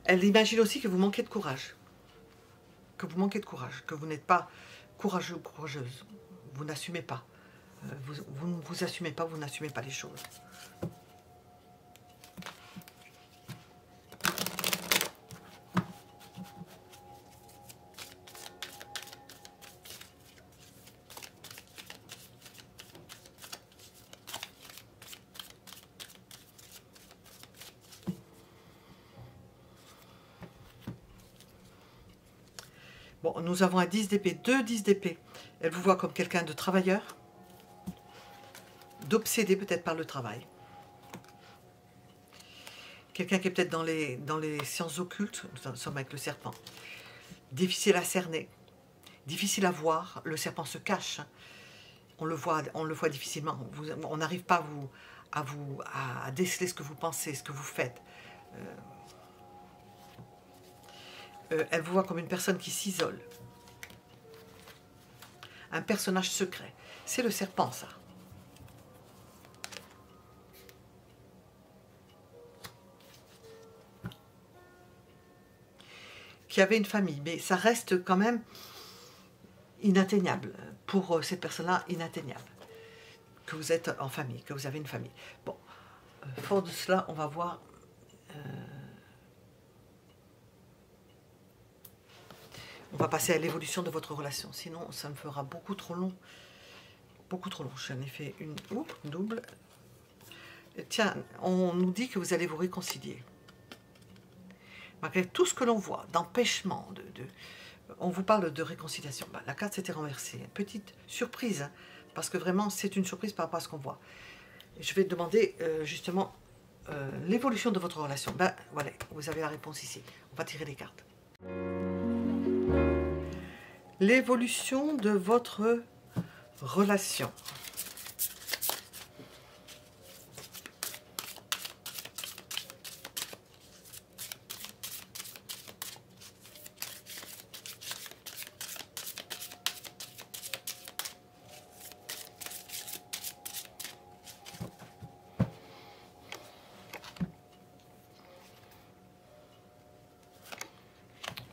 Elle imagine aussi que vous manquez de courage. Que vous manquez de courage. Que vous n'êtes pas courageux ou courageuse. Vous n'assumez pas. Vous ne vous assumez pas, vous n'assumez pas les choses. Bon, nous avons un 10 d'épée, 2 10 d'épée. Elle vous voit comme quelqu'un de travailleur, d'obsédé peut-être par le travail. Quelqu'un qui est peut-être dans les sciences occultes, nous sommes avec le serpent. Difficile à cerner, difficile à voir, le serpent se cache. On le voit difficilement. On n'arrive pas à déceler ce que vous pensez, ce que vous faites. Elle vous voit comme une personne qui s'isole. Un personnage secret. C'est le serpent, ça. Qui avait une famille, mais ça reste quand même inatteignable. Pour cette personne-là, inatteignable. Que vous êtes en famille, que vous avez une famille. Bon, fort de cela, on va voir... on va passer à l'évolution de votre relation. Sinon, ça me fera beaucoup trop long. Beaucoup trop long. J'en ai fait une double. Tiens, on nous dit que vous allez vous réconcilier. Malgré tout ce que l'on voit, d'empêchement, on vous parle de réconciliation. Bah, la carte s'était renversée. Petite surprise, hein, parce que vraiment, c'est une surprise par rapport à ce qu'on voit. Je vais demander justement l'évolution de votre relation. Ben voilà, vous avez la réponse ici. On va tirer les cartes. L'évolution de votre relation.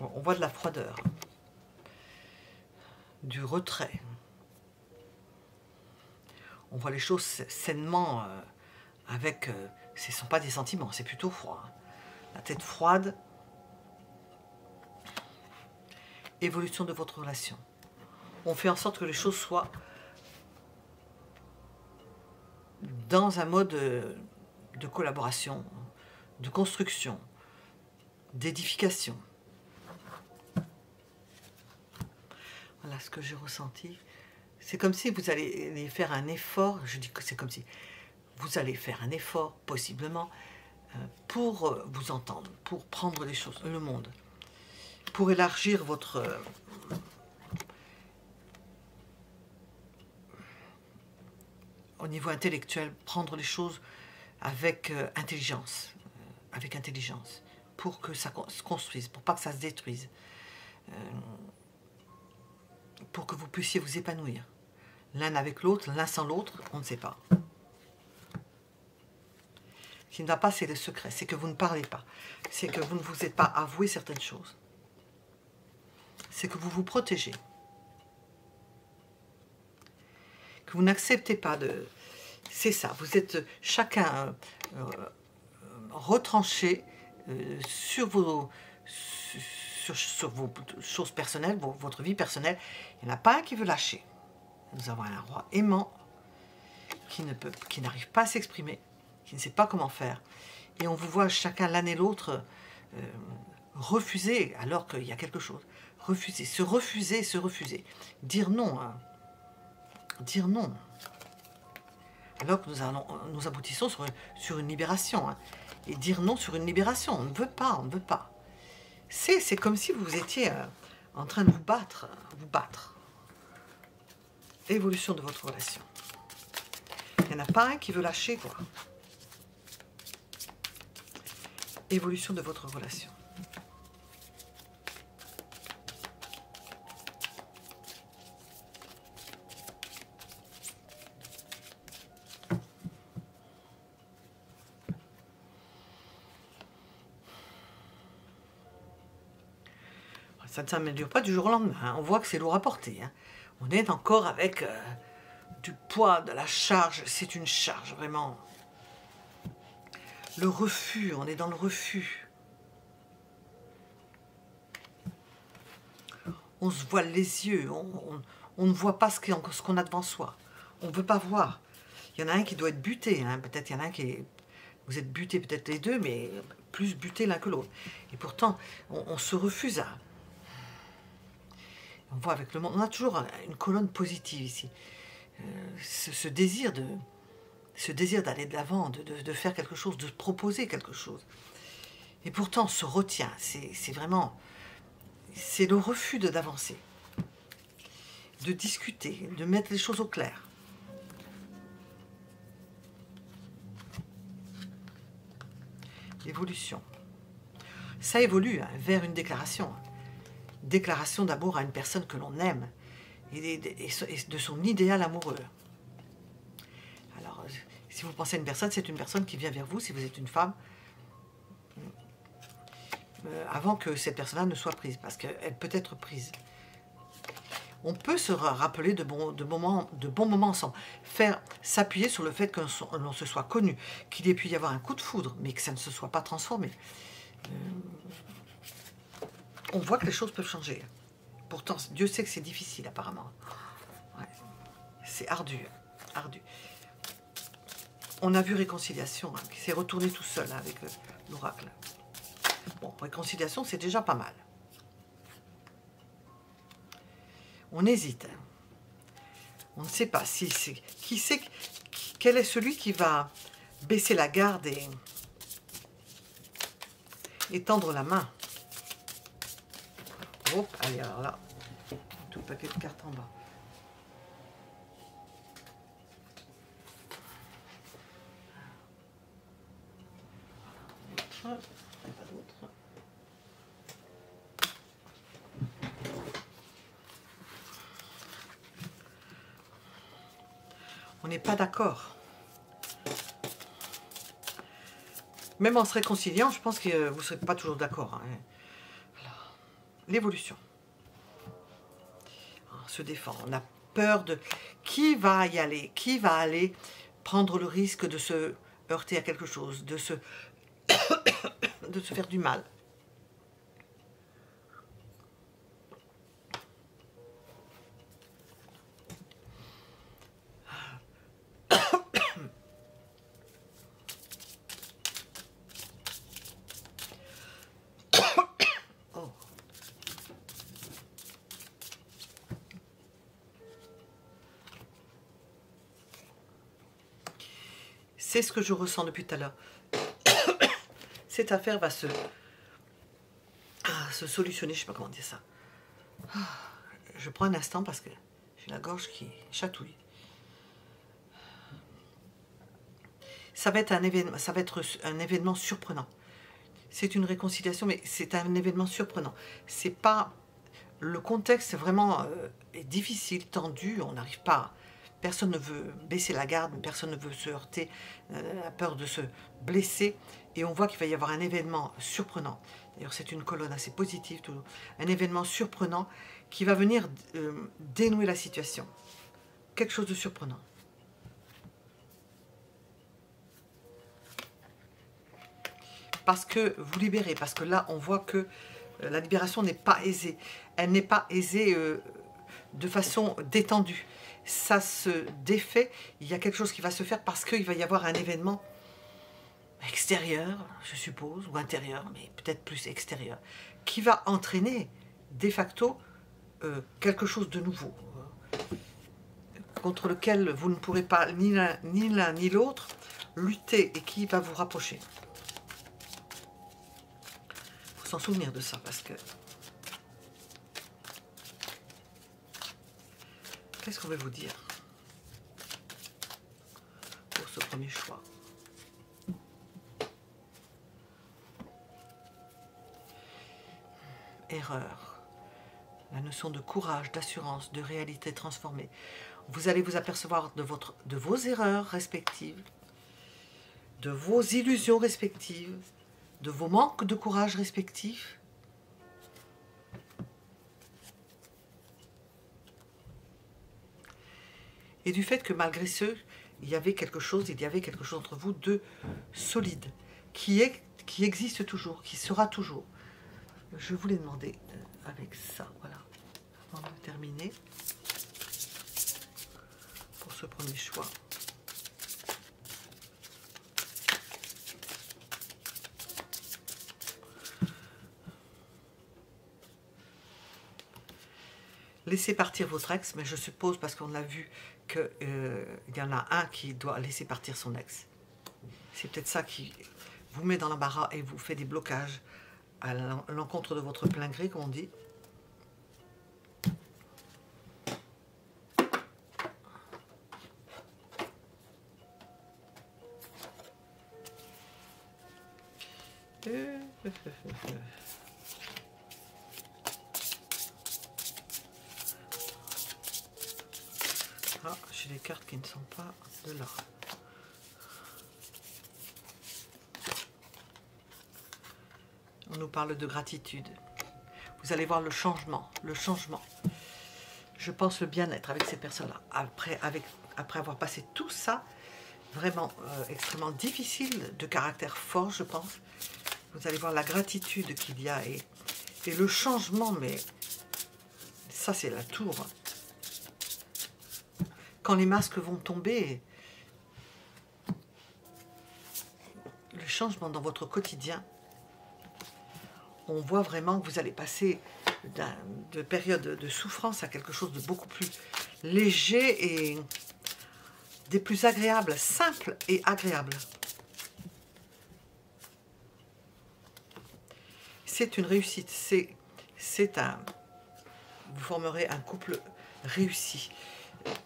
On voit de la froideur, du retrait. On voit les choses sainement avec... ce ne sont pas des sentiments, c'est plutôt froid. La tête froide. Évolution de votre relation. On fait en sorte que les choses soient dans un mode de collaboration, de construction, d'édification. Voilà ce que j'ai ressenti. C'est comme si vous allez faire un effort, je dis que c'est comme si vous allez faire un effort, possiblement, pour vous entendre, pour prendre les choses, le monde, pour élargir votre... au niveau intellectuel, prendre les choses avec intelligence, pour que ça se construise, pour pas que ça se détruise. Pour que vous puissiez vous épanouir. L'un avec l'autre, l'un sans l'autre, on ne sait pas. Ce qui ne va pas, c'est le secret, c'est que vous ne parlez pas. C'est que vous ne vous êtes pas avoué certaines choses. C'est que vous vous protégez. Que vous n'acceptez pas de... C'est ça, vous êtes chacun retranché sur vos choses personnelles, votre vie personnelle. Il n'y en a pas un qui veut lâcher. Nous avons un roi aimant qui n'arrive pas à s'exprimer, qui ne sait pas comment faire. Et on vous voit chacun l'un et l'autre refuser alors qu'il y a quelque chose. Refuser, se refuser, se refuser. Dire non. Hein. Dire non. Alors que nous aboutissons sur une libération. Hein. Et dire non sur une libération. On ne veut pas, on ne veut pas. C'est comme si vous étiez en train de vous battre. Évolution de votre relation. Il n'y en a pas un qui veut lâcher, quoi. Évolution de votre relation. Ça ne s'améliore pas du jour au lendemain. Hein. On voit que c'est lourd à porter. Hein. On est encore avec du poids, de la charge. C'est une charge, vraiment. Le refus, on est dans le refus. On se voile les yeux. On ne voit pas ce qu'on a devant soi. On ne veut pas voir. Il y en a un qui doit être buté. Hein. Peut-être il y en a un qui est... Vous êtes butés peut-être les deux, mais plus butés l'un que l'autre. Et pourtant, on se refuse à... On voit avec le monde, on a toujours une colonne positive ici. Ce désir d'aller de l'avant, de faire quelque chose, de proposer quelque chose. Et pourtant, on se retient. C'est vraiment... C'est le refus d'avancer, de discuter, de mettre les choses au clair. L'évolution. Ça évolue hein, vers une déclaration. Déclaration d'amour à une personne que l'on aime et de son idéal amoureux. Alors, si vous pensez à une personne, c'est une personne qui vient vers vous, si vous êtes une femme, avant que cette personne-là ne soit prise, parce qu'elle peut être prise. On peut se rappeler de bons moments ensemble, s'appuyer sur le fait que l'on se soit connu, qu'il ait pu y avoir un coup de foudre, mais que ça ne se soit pas transformé. On voit que les choses peuvent changer. Pourtant, Dieu sait que c'est difficile apparemment. Ouais. C'est ardu, ardu. On a vu réconciliation, hein, qui s'est retourné tout seul hein, avec l'oracle. Bon, réconciliation, c'est déjà pas mal. On hésite. Hein. On ne sait pas si c'est... Quel est celui qui va baisser la garde et tendre la main. Oh, allez, alors là, tout paquet de cartes en bas. Pas d'autre. On n'est pas d'accord. Même en se réconciliant, je pense que vous ne serez pas toujours d'accord. Hein. L'évolution. On se défend. On a peur de... Qui va y aller? Qui va aller prendre le risque de se heurter à quelque chose, de se faire du mal? C'est ce que je ressens depuis tout à l'heure. Cette affaire va se solutionner, je ne sais pas comment dire ça. Je prends un instant parce que j'ai la gorge qui chatouille. Ça va être un événement surprenant. C'est une réconciliation, mais c'est un événement surprenant. C'est pas... Le contexte vraiment est difficile, tendu, on n'arrive pas... Personne ne veut baisser la garde, personne ne veut se heurter, a peur de se blesser. Et on voit qu'il va y avoir un événement surprenant. D'ailleurs, c'est une colonne assez positive, toujours. Un événement surprenant qui va venir dénouer la situation. Quelque chose de surprenant. Parce que vous libérez, parce que là, on voit que la libération n'est pas aisée. Elle n'est pas aisée de façon détendue. Ça se défait, il y a quelque chose qui va se faire parce qu'il va y avoir un événement extérieur, je suppose, ou intérieur, mais peut-être plus extérieur, qui va entraîner de facto quelque chose de nouveau, contre lequel vous ne pourrez pas, ni l'un ni l'autre, lutter et qui va vous rapprocher. Il faut s'en souvenir de ça parce que... Qu'est-ce qu'on va vous dire pour ce premier choix? Erreur. La notion de courage, d'assurance, de réalité transformée. Vous allez vous apercevoir de vos erreurs respectives, de vos illusions respectives, de vos manques de courage respectifs. Et du fait que malgré ce, il y avait quelque chose entre vous de solide, qui existe toujours, qui sera toujours. Je voulais demander avec ça, voilà, avant de terminer, pour ce premier choix. laisser partir votre ex, mais je suppose, parce qu'on a vu qu'il y en a un qui doit laisser partir son ex. C'est peut-être ça qui vous met dans l'embarras et vous fait des blocages à l'encontre de votre plein gré, comme on dit. Ah, j'ai des cartes qui ne sont pas de là. On nous parle de gratitude. Vous allez voir le changement, le changement. Je pense le bien-être avec ces personnes-là. Après avoir passé tout ça, vraiment extrêmement difficile, de caractère fort, je pense. Vous allez voir la gratitude qu'il y a et le changement, mais ça c'est la tour. Quand les masques vont tomber, le changement dans votre quotidien, on voit vraiment que vous allez passer de période de souffrance à quelque chose de beaucoup plus léger et des plus agréables, simples et agréables. C'est une réussite, vous formerez un couple réussi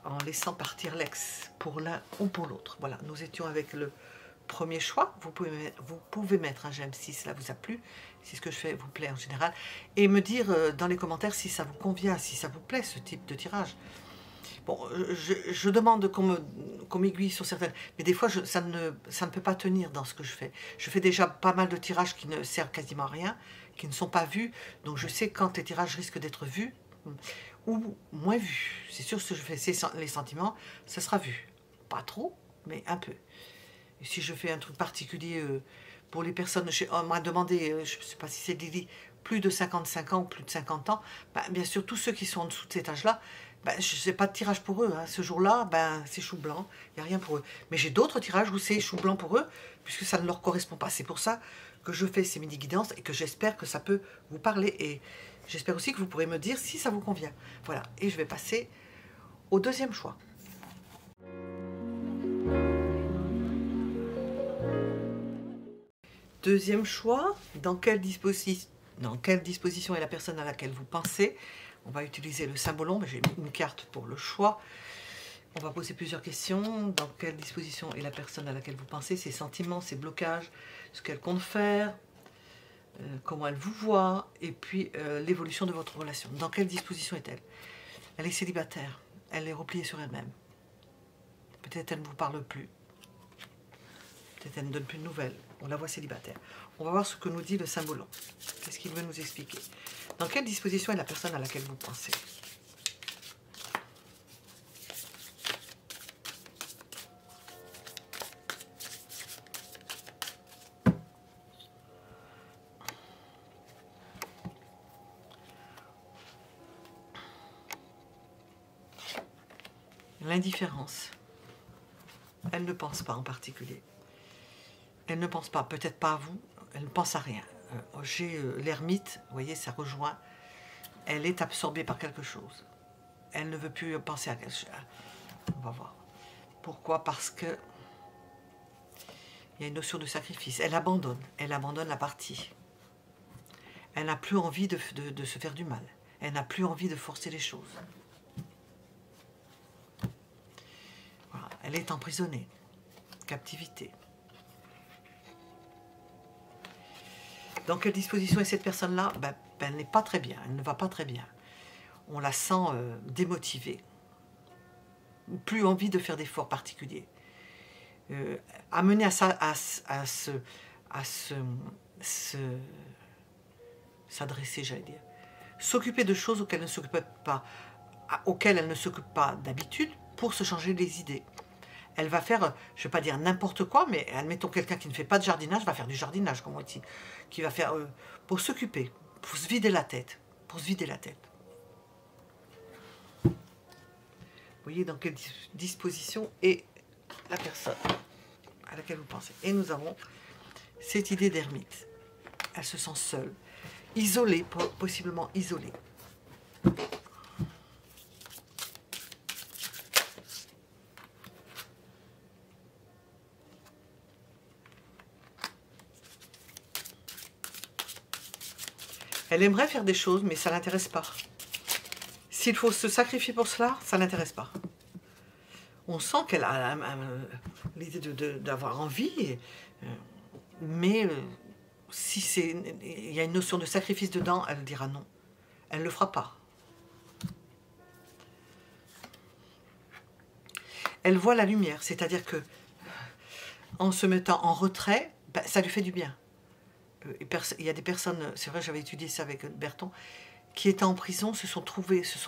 en laissant partir l'ex pour l'un ou pour l'autre. Voilà, nous étions avec le premier choix. Vous pouvez mettre un j'aime si cela vous a plu, si ce que je fais vous plaît en général, et me dire dans les commentaires si ça vous convient, si ça vous plaît ce type de tirage. Bon, je demande qu'on m'aiguille sur certaines, mais des fois ça ne peut pas tenir dans ce que je fais. Je fais déjà pas mal de tirages qui ne servent quasiment à rien, qui ne sont pas vus, donc je sais quand les tirages risquent d'être vus ou moins vus. C'est sûr, ce que je fais, les sentiments, ça sera vu. Pas trop, mais un peu. Et si je fais un truc particulier pour les personnes, on m'a demandé, je ne sais pas si c'est Lily, plus de 55 ans ou plus de 50 ans, ben, bien sûr, tous ceux qui sont en dessous de cet âge-là, ben, je n'ai pas de tirage pour eux. Hein. Ce jour-là, ben, c'est chou blanc, il n'y a rien pour eux. Mais j'ai d'autres tirages où c'est chou blanc pour eux, puisque ça ne leur correspond pas. C'est pour ça que je fais ces mini-guidances et que j'espère que ça peut vous parler. Et j'espère aussi que vous pourrez me dire si ça vous convient. Voilà, et je vais passer au deuxième choix. Deuxième choix, dans quelle disposition est la personne à laquelle vous pensez? On va utiliser le symbolon, mais j'ai mis une carte pour le choix. On va poser plusieurs questions. Dans quelle disposition est la personne à laquelle vous pensez? Ses sentiments, ses blocages, ce qu'elle compte faire, comment elle vous voit, et puis l'évolution de votre relation. Dans quelle disposition est-elle? Elle est célibataire, elle est repliée sur elle-même. Peut-être elle ne vous parle plus. Peut-être elle ne donne plus de nouvelles. On la voit célibataire. On va voir ce que nous dit le symbolon. Qu'est-ce qu'il veut nous expliquer? Dans quelle disposition est la personne à laquelle vous pensez? L'indifférence. Elle ne pense pas en particulier. Elle ne pense pas, peut-être pas à vous, elle ne pense à rien. J'ai l'ermite, vous voyez, ça rejoint. Elle est absorbée par quelque chose. Elle ne veut plus penser à quelque chose. On va voir. Pourquoi? Parce que il y a une notion de sacrifice. Elle abandonne la partie. Elle n'a plus envie de se faire du mal. Elle n'a plus envie de forcer les choses. Voilà. Elle est emprisonnée. Captivité. Dans quelle disposition est cette personne-là? Ben, elle n'est pas très bien, elle ne va pas très bien. On la sent démotivée. Plus envie de faire d'efforts particuliers. Amenée à s'adresser, j'allais dire. S'occuper de choses auxquelles elle ne s'occupe pas d'habitude pour se changer les idées. Elle va faire, je ne vais pas dire n'importe quoi, mais admettons quelqu'un qui ne fait pas de jardinage, va faire du jardinage, comme on dit, qui va faire pour s'occuper, pour se vider la tête, Vous voyez dans quelle disposition est la personne à laquelle vous pensez. Et nous avons cette idée d'ermite. Elle se sent seule, isolée, possiblement isolée. Elle aimerait faire des choses, mais ça ne l'intéresse pas. S'il faut se sacrifier pour cela, ça ne l'intéresse pas. On sent qu'elle a l'idée d'avoir envie, mais si il y a une notion de sacrifice dedans, elle dira non. Elle ne le fera pas. Elle voit la lumière, c'est-à-dire que en se mettant en retrait, ben, ça lui fait du bien. Il y a des personnes, c'est vrai, j'avais étudié ça avec Berton, qui étaient en prison, se sont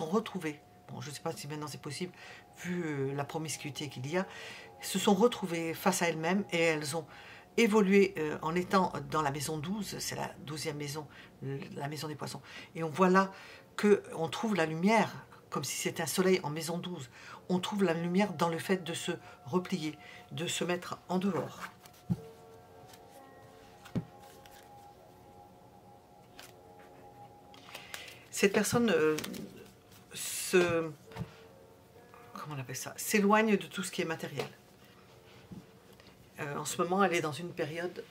retrouvées. Bon, je ne sais pas si maintenant c'est possible, vu la promiscuité qu'il y a, se sont retrouvées face à elles-mêmes et elles ont évolué en étant dans la maison 12, c'est la 12e maison, la maison des poissons. Et on voit là qu'on trouve la lumière, comme si c'était un soleil en maison 12. On trouve la lumière dans le fait de se replier, de se mettre en dehors. Cette personne comment on appelle ça, s'éloigne de tout ce qui est matériel. En ce moment, elle est dans une période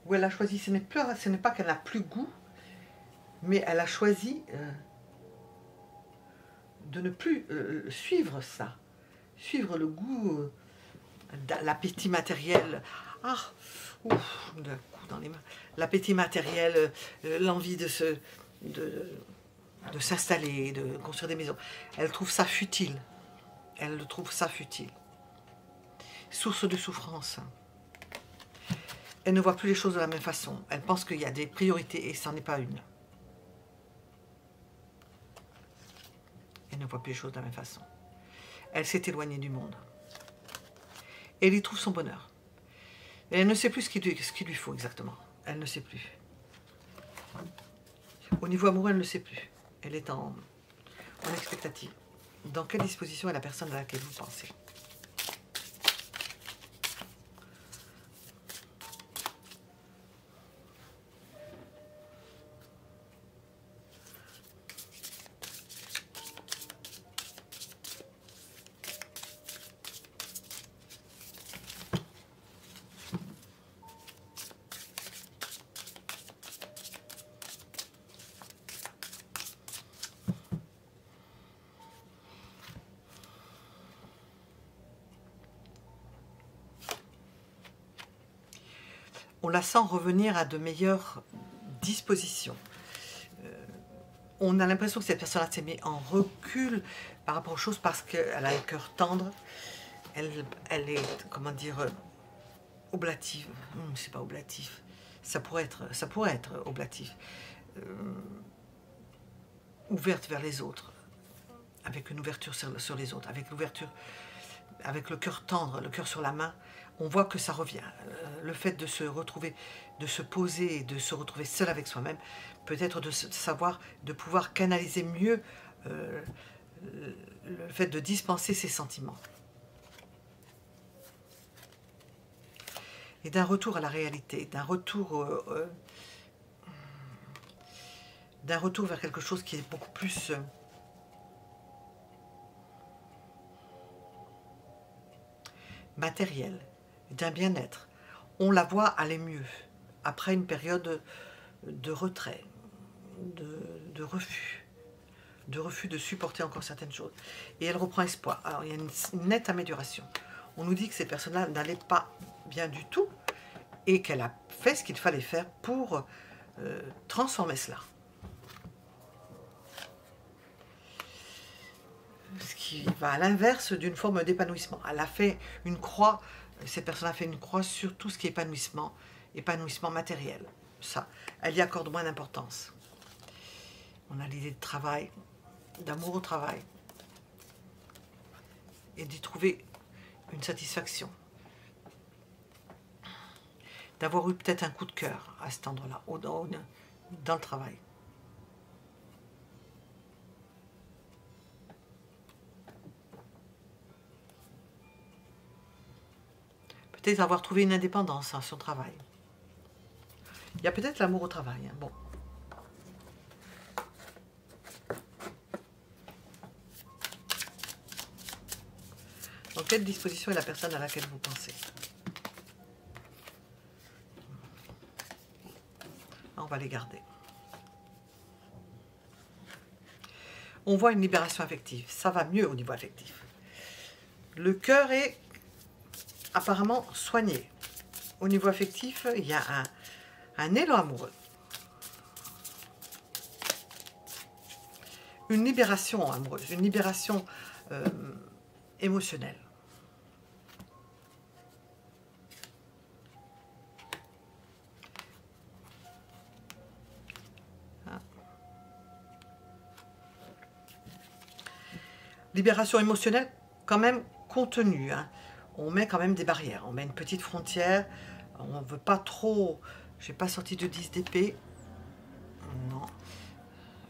où elle a choisi, ce n'est pas qu'elle n'a plus goût, mais elle a choisi de ne plus suivre ça, suivre le goût, l'appétit matériel. Ah, ouf, d'un coup dans les mains. L'appétit matériel, l'envie de s'installer, de construire des maisons. Elle trouve ça futile. Elle le trouve ça futile. Source de souffrance. Elle ne voit plus les choses de la même façon. Elle pense qu'il y a des priorités et ça n'en est pas une. Elle ne voit plus les choses de la même façon. Elle s'est éloignée du monde. Et elle y trouve son bonheur. Et elle ne sait plus ce qu'il lui faut exactement. Elle ne sait plus. Au niveau amoureux, elle ne sait plus. Elle est en expectative. Dans quelle disposition est la personne à laquelle vous pensez? On la sent revenir à de meilleures dispositions. On a l'impression que cette personne-là s'est mise en recul par rapport aux choses parce qu'elle a le cœur tendre. Elle est, comment dire, oblative. C'est pas oblatif. Ça pourrait être oblatif. Ouverte vers les autres. Avec une ouverture sur les autres. Avec l'ouverture, avec le cœur tendre, le cœur sur la main. On voit que ça revient. Le fait de se retrouver, de se poser, de se retrouver seul avec soi-même, peut-être de savoir, de pouvoir canaliser mieux le fait de dispenser ses sentiments. Et d'un retour à la réalité, d'un retour vers quelque chose qui est beaucoup plus matériel, d'un bien-être. On la voit aller mieux, après une période de retrait, de refus de supporter encore certaines choses. Et elle reprend espoir. Alors il y a une nette amélioration. On nous dit que ces personnes-là n'allaient pas bien du tout et qu'elle a fait ce qu'il fallait faire pour transformer cela. Ce qui va à l'inverse d'une forme d'épanouissement. Elle a fait une croix, cette personne a fait une croix sur tout ce qui est épanouissement matériel. Ça, elle y accorde moins d'importance. On a l'idée de travail, d'amour au travail, et d'y trouver une satisfaction. D'avoir eu peut-être un coup de cœur à cet endroit-là, dans le travail. Peut-être avoir trouvé une indépendance à son travail. Il y a peut-être l'amour au travail. Hein. Bon. Dans quelle disposition est la personne à laquelle vous pensez? va les garder. On voit une libération affective. Ça va mieux au niveau affectif. Le cœur est apparemment soigné. Au niveau affectif, il y a un élan amoureux. Une libération amoureuse, une libération émotionnelle. Libération émotionnelle quand même contenue. Hein. On met quand même des barrières. On met une petite frontière. On ne veut pas trop... J'ai pas sorti de 10 d'épée. Non.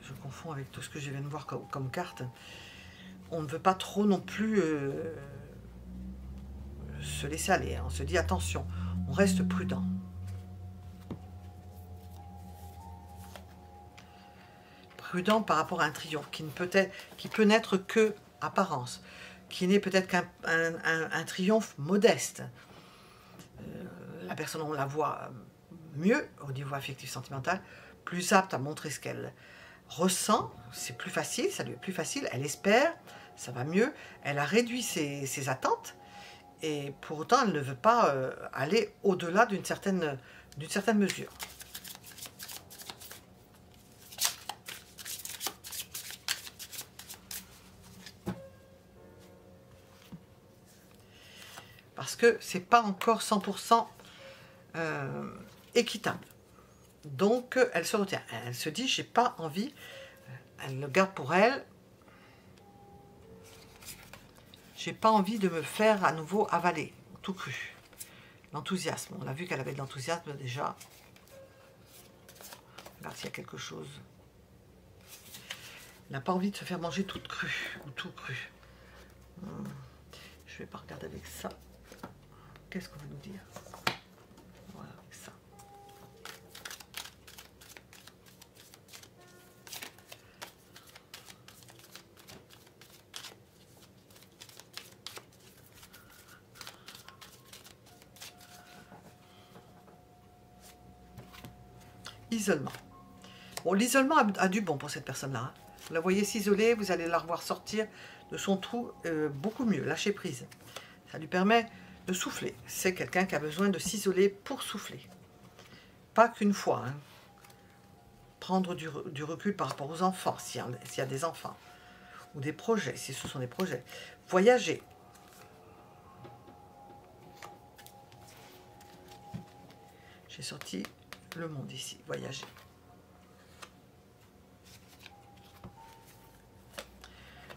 Je confonds avec tout ce que je viens de voir comme carte. On ne veut pas trop non plus se laisser aller. On se dit attention. On reste prudent. Prudent par rapport à un triomphe qui peut n'être que apparence, qui n'est peut-être qu'un triomphe modeste. La personne, on la voit mieux au niveau affectif sentimental, plus apte à montrer ce qu'elle ressent, c'est plus facile, ça lui est plus facile, elle espère, ça va mieux, elle a réduit ses attentes, et pour autant elle ne veut pas aller au-delà d'une certaine mesure. Parce que c'est pas encore 100% équitable. Donc elle se retient. Elle se dit, j'ai pas envie. Elle le garde pour elle. J'ai pas envie de me faire à nouveau avaler, tout cru. L'enthousiasme. On a vu qu'elle avait de l'enthousiasme déjà. Regarde s'il y a quelque chose. Elle n'a pas envie de se faire manger toute crue ou tout cru. Je vais pas regarder avec ça. Qu'est-ce qu'on va nous dire? Voilà, avec ça. Isolement. Bon, l'isolement a du bon pour cette personne-là. Hein. Vous la voyez s'isoler, vous allez la revoir sortir de son trou beaucoup mieux, lâcher prise. Ça lui permet de souffler. C'est quelqu'un qui a besoin de s'isoler pour souffler. Pas qu'une fois. Hein. Prendre du recul par rapport aux enfants, s'il y a des enfants. Ou des projets, si ce sont des projets. Voyager. J'ai sorti le monde ici. Voyager.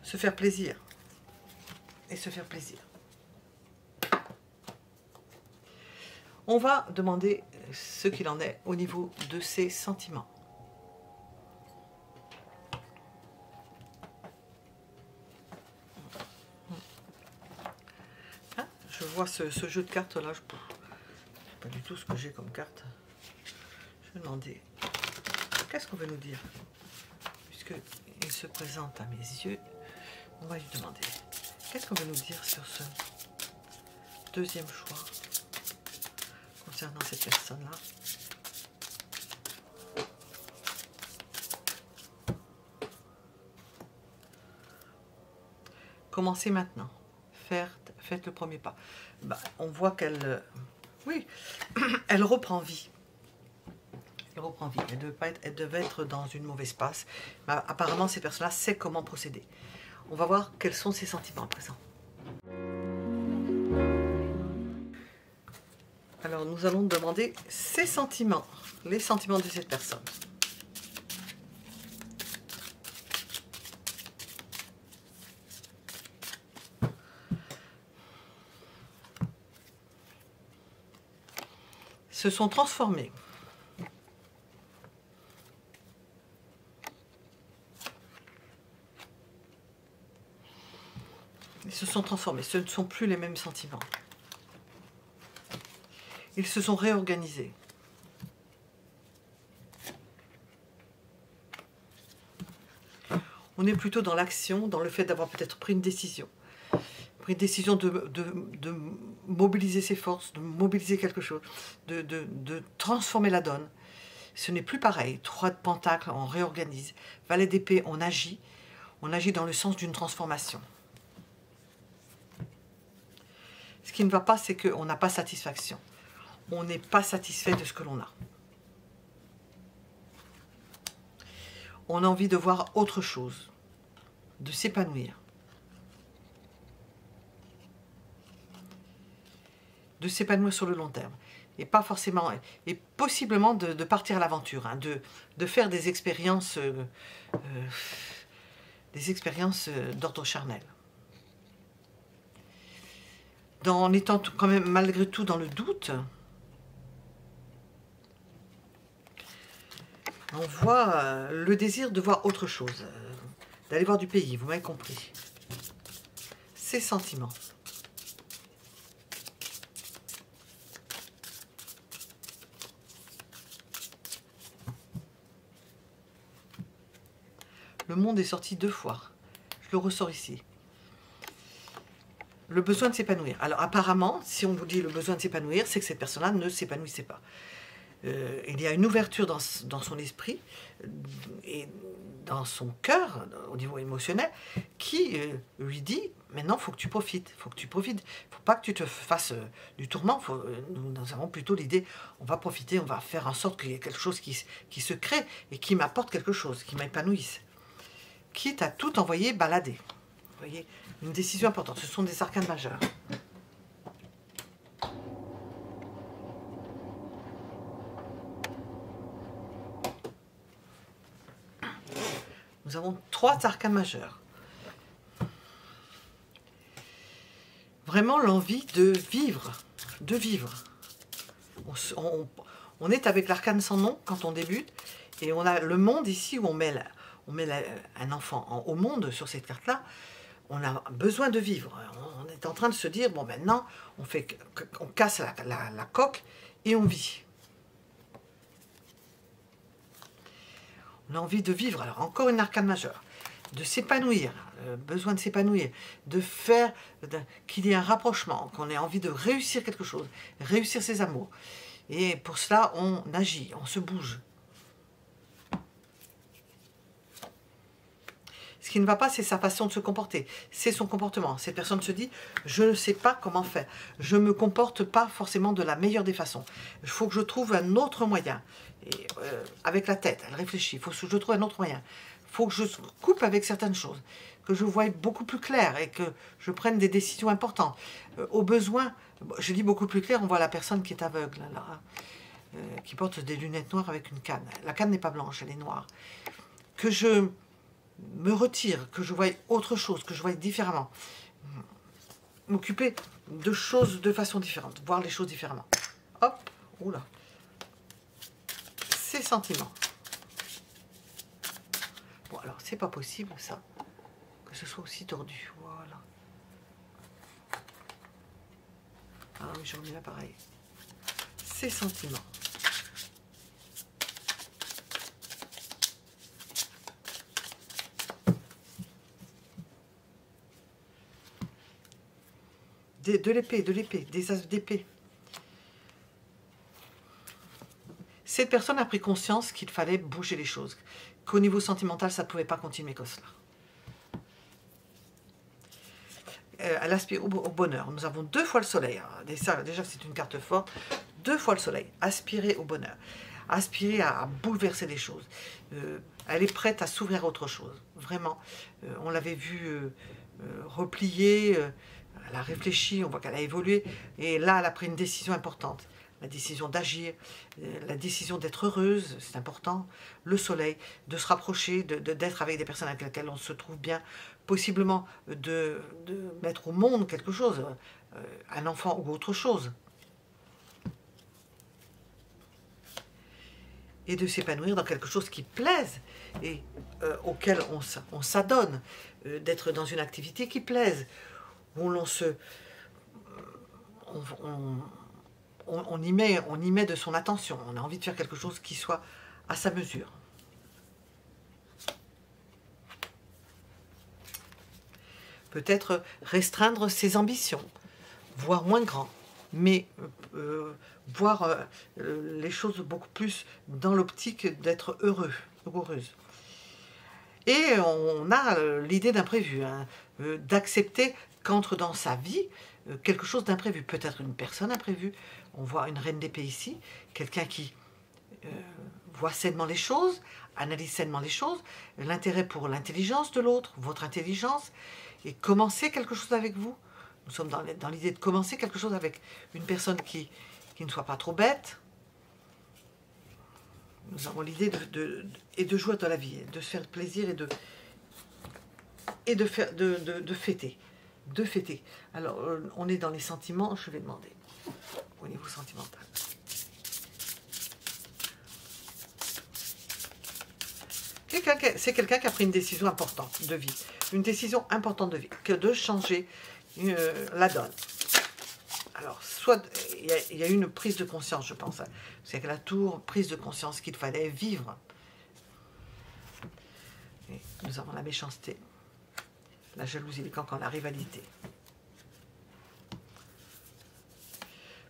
Se faire plaisir. Et se faire plaisir. On va demander ce qu'il en est au niveau de ses sentiments. Hein, je vois ce jeu de cartes là, je ne sais pas du tout ce que j'ai comme carte. Je vais demander, qu'est-ce qu'on veut nous dire? Puisqu'il se présente à mes yeux, on va lui demander, qu'est-ce qu'on veut nous dire sur ce deuxième choix concernant cette personne-là. Commencez maintenant. Faites le premier pas. Bah, on voit qu'elle... oui, elle reprend vie. Elle reprend vie. Elle devait être dans une mauvaise passe. Mais apparemment, ces personnes-là savent comment procéder. On va voir quels sont ses sentiments à présent. Alors, nous allons demander ses sentiments, les sentiments de cette personne. Se sont transformés. Ils se sont transformés. Ce ne sont plus les mêmes sentiments. Ils se sont réorganisés. On est plutôt dans l'action, dans le fait d'avoir peut-être pris une décision. Pris une décision de mobiliser ses forces, de mobiliser quelque chose, de transformer la donne. ce n'est plus pareil. 3 de Pentacle, on réorganise. Valet d'épée, on agit dans le sens d'une transformation. Ce qui ne va pas, c'est qu'on n'a pas satisfaction. On n'est pas satisfait de ce que l'on a. On a envie de voir autre chose, de s'épanouir. De s'épanouir sur le long terme. Et pas forcément, et possiblement de partir à l'aventure, hein, de faire des expériences d'ordre charnel. En étant quand même malgré tout dans le doute, on voit le désir de voir autre chose, d'aller voir du pays, vous m'avez compris. Ces sentiments. Le monde est sorti 2 fois. Je le ressors ici. Le besoin de s'épanouir. Alors apparemment, si on vous dit le besoin de s'épanouir, c'est que cette personne-là ne s'épanouissait pas. Il y a une ouverture dans son esprit et dans son cœur, au niveau émotionnel, qui lui dit, maintenant, il faut que tu profites, il faut que tu profites. Il ne faut pas que tu te fasses du tourment. Nous avons plutôt l'idée, on va profiter, on va faire en sorte qu'il y ait quelque chose qui se crée et qui m'apporte quelque chose, qui m'épanouisse. Quitte à tout envoyer balader. Vous voyez, une décision importante. Ce sont des arcanes majeurs. Nous avons 3 arcanes majeurs. Vraiment l'envie de vivre. De vivre. On est avec l'arcane sans nom quand on débute. Et on a le monde ici où on met un enfant au monde sur cette carte-là. On a besoin de vivre. On est en train de se dire, bon maintenant, on casse la coque et on vit. On a envie de vivre. Alors encore une arcane majeure. De s'épanouir, besoin de s'épanouir, de faire qu'il y ait un rapprochement, qu'on ait envie de réussir quelque chose, réussir ses amours. Et pour cela, on agit, on se bouge. Ce qui ne va pas, c'est sa façon de se comporter. C'est son comportement. Cette personne se dit, je ne sais pas comment faire. Je ne me comporte pas forcément de la meilleure des façons. Il faut que je trouve un autre moyen. Et, avec la tête, elle réfléchit. Il faut que je trouve un autre moyen. Il faut que je coupe avec certaines choses. Que je voie beaucoup plus clair et que je prenne des décisions importantes. Au besoin, je dis beaucoup plus clair, on voit la personne qui est aveugle. Alors, qui porte des lunettes noires avec une canne. La canne n'est pas blanche, elle est noire. Que je me retire, que je voie autre chose, que je voie différemment. M'occuper de choses de façon différente, voir les choses différemment. Hop, oula. Ces sentiments. Bon, alors, c'est pas possible, ça, que ce soit aussi tordu. Voilà. Ah oui, je remets là pareil. Ces sentiments. De l'épée, des as d'épée. Cette personne a pris conscience qu'il fallait bouger les choses, qu'au niveau sentimental, ça ne pouvait pas continuer comme cela. Elle aspire au bonheur. Nous avons 2 fois le soleil. Déjà, c'est une carte forte. 2 fois le soleil. Aspirer au bonheur. Aspirer à bouleverser les choses. Elle est prête à s'ouvrir à autre chose. Vraiment. On l'avait vu replier. Elle a réfléchi, on voit qu'elle a évolué, et là, elle a pris une décision importante. La décision d'agir, la décision d'être heureuse, c'est important. Le soleil, de se rapprocher, d'être avec des personnes avec lesquelles on se trouve bien, possiblement de mettre au monde quelque chose, un enfant ou autre chose. Et de s'épanouir dans quelque chose qui plaise et auquel on s'adonne, d'être dans une activité qui plaise, où on y met de son attention. On a envie de faire quelque chose qui soit à sa mesure. Peut-être restreindre ses ambitions, voire moins grand. mais voir les choses beaucoup plus dans l'optique d'être heureux, heureuse. Et on a l'idée d'imprévu, hein, d'accepter qu'entre dans sa vie quelque chose d'imprévu, peut-être une personne imprévue. On voit une reine d'épée ici, quelqu'un qui voit sainement les choses, analyse sainement les choses, l'intérêt pour l'intelligence de l'autre, votre intelligence, et commencer quelque chose avec vous. Nous sommes dans l'idée de commencer quelque chose avec une personne qui ne soit pas trop bête. Nous avons l'idée de jouer dans la vie, de se faire plaisir et de fêter. De fêter. Alors, on est dans les sentiments, je vais demander au niveau sentimental. C'est quelqu'un qui a pris une décision importante de vie, une décision importante de vie, que de changer la donne. Alors, soit il y a eu une prise de conscience, je pense. C'est que la tour, prise de conscience qu'il fallait vivre. Et nous avons la méchanceté, la jalousie, les cancans, la rivalité.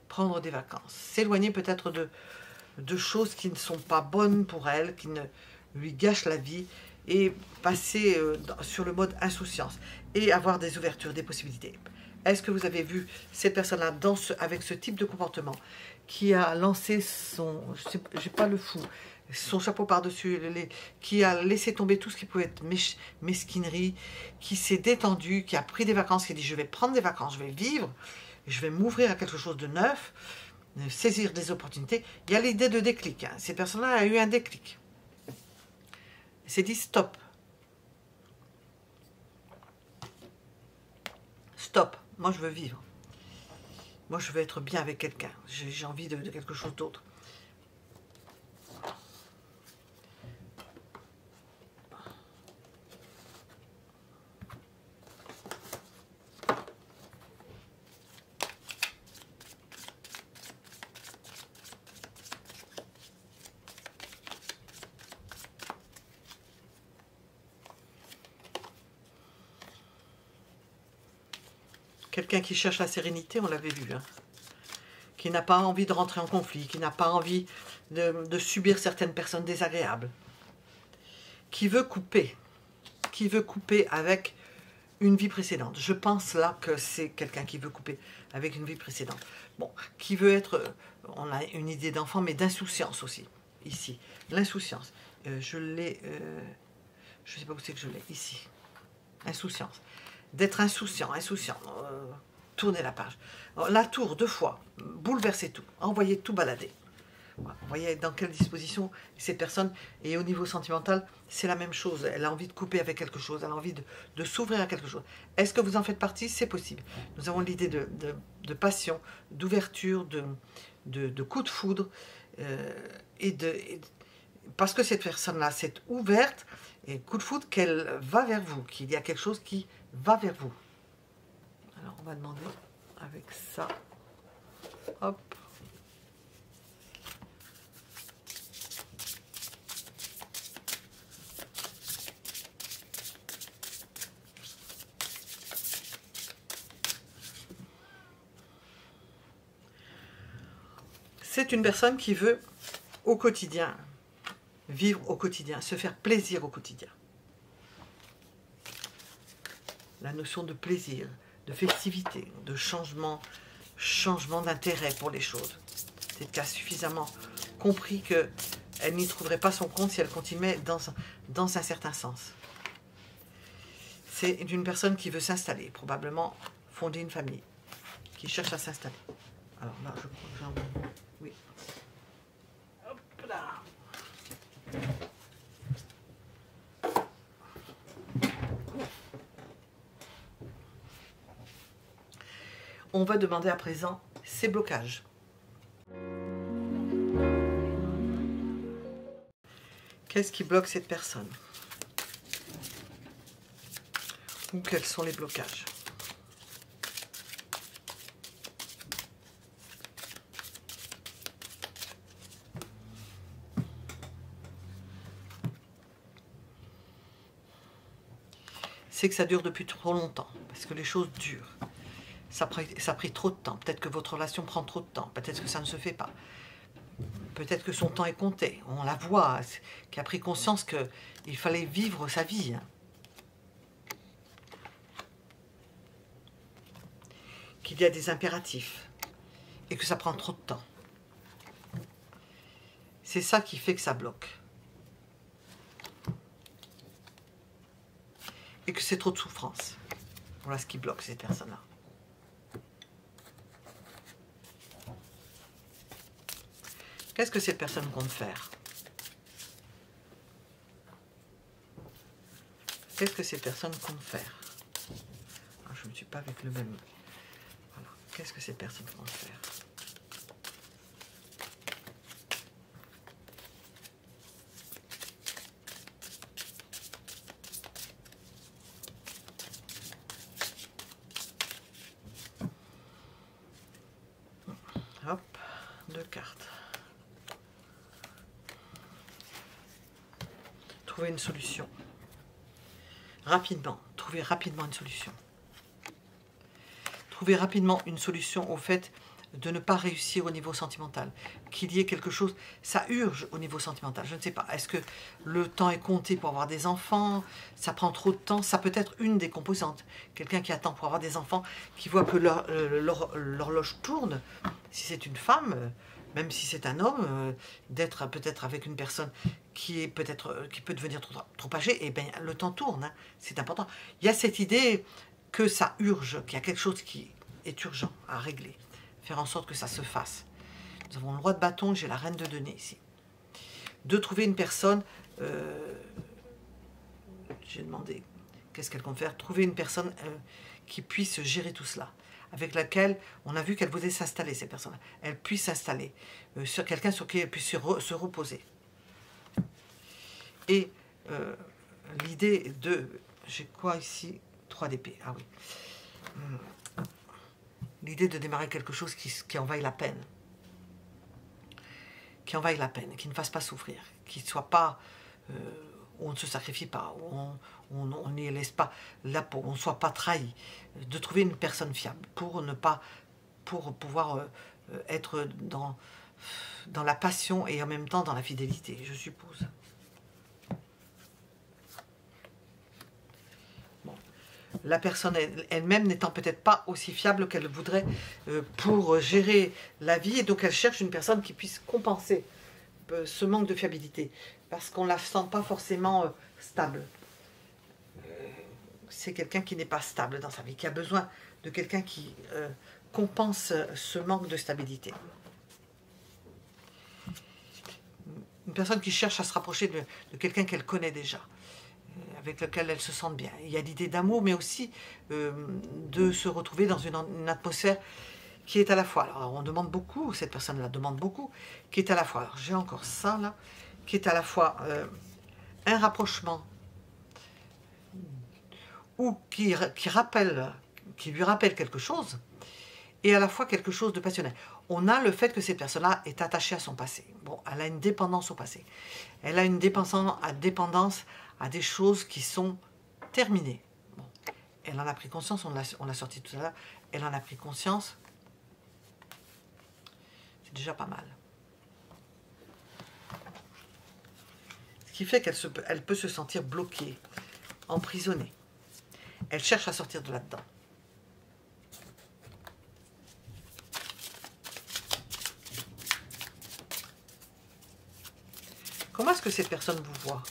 Prendre des vacances, s'éloigner peut-être de choses qui ne sont pas bonnes pour elle, qui ne lui gâchent la vie, et passer sur le mode insouciance, et avoir des ouvertures, des possibilités. Est-ce que vous avez vu cette personne-là avec ce type de comportement, qui a lancé son, j'ai pas le fou, son chapeau par-dessus, qui a laissé tomber tout ce qui pouvait être mesquinerie, qui s'est détendu, qui a pris des vacances, qui a dit je vais prendre des vacances, je vais vivre, je vais m'ouvrir à quelque chose de neuf, saisir des opportunités. Il y a l'idée de déclic. Hein. Cette personne-là a eu un déclic. Elle s'est dit stop. Stop. Moi, je veux vivre. Moi, je veux être bien avec quelqu'un. J'ai envie de quelque chose d'autre. Quelqu'un qui cherche la sérénité, on l'avait vu, hein, qui n'a pas envie de rentrer en conflit, qui n'a pas envie de subir certaines personnes désagréables, qui veut couper avec une vie précédente. Je pense là que c'est quelqu'un qui veut couper avec une vie précédente. Bon, qui veut être, on a une idée d'enfant, mais d'insouciance aussi, ici. L'insouciance, je l'ai, je ne sais pas où c'est que je l'ai, ici. Insouciance. D'être insouciant, tourner la page. Alors, la tour, 2 fois, bouleverser tout, envoyer tout balader. Voilà. Vous voyez dans quelle disposition cette personne, et au niveau sentimental, c'est la même chose. Elle a envie de couper avec quelque chose, elle a envie de s'ouvrir à quelque chose. Est-ce que vous en faites partie? C'est possible. Nous avons l'idée de passion, d'ouverture, de coup de foudre, parce que cette personne-là s'est ouverte, et coup de foudre, qu'elle va vers vous, qu'il y a quelque chose qui va vers vous. Alors, on va demander avec ça. Hop. C'est une personne qui veut, au quotidien, vivre au quotidien, se faire plaisir au quotidien. La notion de plaisir, de festivité, de changement d'intérêt pour les choses. C'est qu'elle a suffisamment compris qu'elle n'y trouverait pas son compte si elle continuait dans un certain sens. C'est une personne qui veut s'installer, probablement fonder une famille, qui cherche à s'installer. Alors là, je crois que j'ai un... Oui. Hop là. On va demander à présent ces blocages. Qu'est-ce qui bloque cette personne? Ou quels sont les blocages? C'est que ça dure depuis trop longtemps, parce que les choses durent. ça a pris trop de temps. Peut-être que votre relation prend trop de temps. Peut-être que ça ne se fait pas. Peut-être que son temps est compté. On la voit, qui a pris conscience qu'il fallait vivre sa vie. Qu'il y a des impératifs. Et que ça prend trop de temps. C'est ça qui fait que ça bloque. Et que c'est trop de souffrance. Voilà ce qui bloque cette personne-là. Qu'est-ce que cette personne compte faire? Qu'est-ce que ces personnes comptent faire? Alors, je ne suis pas avec le même. Voilà. Qu'est-ce que ces personnes comptent faire? Hop, 2 cartes. Trouver une solution. Rapidement, trouver rapidement une solution. Trouver rapidement une solution au fait de ne pas réussir au niveau sentimental. Qu'il y ait quelque chose, ça urge au niveau sentimental. Je ne sais pas, est-ce que le temps est compté pour avoir des enfants? Ça prend trop de temps, ça peut être une des composantes. Quelqu'un qui attend pour avoir des enfants, qui voit que l'horloge tourne. Si c'est une femme, même si c'est un homme, d'être peut-être avec une personne qui est peut-être qui peut devenir trop âgée, et bien le temps tourne, hein, c'est important. Il y a cette idée que ça urge, qu'il y a quelque chose qui est urgent à régler, faire en sorte que ça se fasse. Nous avons le roi de bâton, j'ai la reine de denier ici. De trouver une personne, j'ai demandé qu'est-ce qu'elle compte faire, trouver une personne qui puisse gérer tout cela, avec laquelle on a vu qu'elle voulait s'installer, ces personnes-là. Elle puisse s'installer, sur quelqu'un sur qui elle puisse se reposer. Et l'idée de... J'ai quoi ici? 3 d'épée, ah oui. L'idée de démarrer quelque chose qui en vaille la peine. Qui en vaille la peine, qui ne fasse pas souffrir, qui ne soit pas... où on ne se sacrifie pas, où on n'y laisse pas la peau, on ne soit pas trahi. De trouver une personne fiable pour ne pas... pour pouvoir être dans la passion et en même temps dans la fidélité, je suppose. La personne elle-même n'étant peut-être pas aussi fiable qu'elle voudrait pour gérer la vie, et donc elle cherche une personne qui puisse compenser ce manque de fiabilité, parce qu'on ne la sent pas forcément stable. C'est quelqu'un qui n'est pas stable dans sa vie, qui a besoin de quelqu'un qui compense ce manque de stabilité. Une personne qui cherche à se rapprocher de quelqu'un qu'elle connaît déjà, avec lequel elle se sente bien. Il y a l'idée d'amour, mais aussi de se retrouver dans une atmosphère qui est à la fois, alors on demande beaucoup, cette personne-là demande beaucoup, qui est à la fois, alors j'ai encore ça là, qui est à la fois un rapprochement, ou qui lui rappelle quelque chose, et à la fois quelque chose de passionnel. On a le fait que cette personne-là est attachée à son passé. Bon, elle a une dépendance au passé. Elle a une dépendance à des choses qui sont terminées. Bon. Elle en a pris conscience, on l'a sorti tout à l'heure, elle en a pris conscience. C'est déjà pas mal. Ce qui fait qu'elle peut se sentir bloquée, emprisonnée. Elle cherche à sortir de là-dedans. Comment est-ce que cette personne vous voit?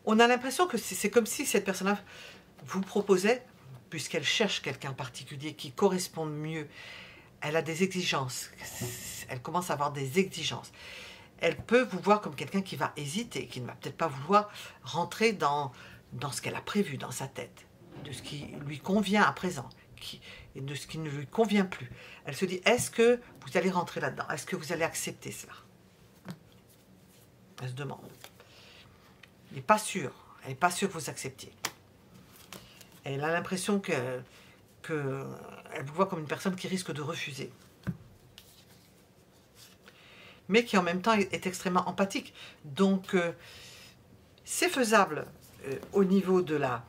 On a l'impression que c'est comme si cette personne-là vous proposait, puisqu'elle cherche quelqu'un particulier qui corresponde mieux, elle a des exigences, elle commence à avoir des exigences. Elle peut vous voir comme quelqu'un qui va hésiter, qui ne va peut-être pas vouloir rentrer dans ce qu'elle a prévu dans sa tête, de ce qui lui convient à présent, et de ce qui ne lui convient plus. Elle se dit, est-ce que vous allez rentrer là-dedans? Est-ce que vous allez accepter cela? Elle se demande. Elle n'est pas sûre. Elle n'est pas sûre que vous acceptiez. Elle a l'impression que qu'elle vous voit comme une personne qui risque de refuser. Mais qui en même temps est extrêmement empathique. Donc, c'est faisable au niveau de la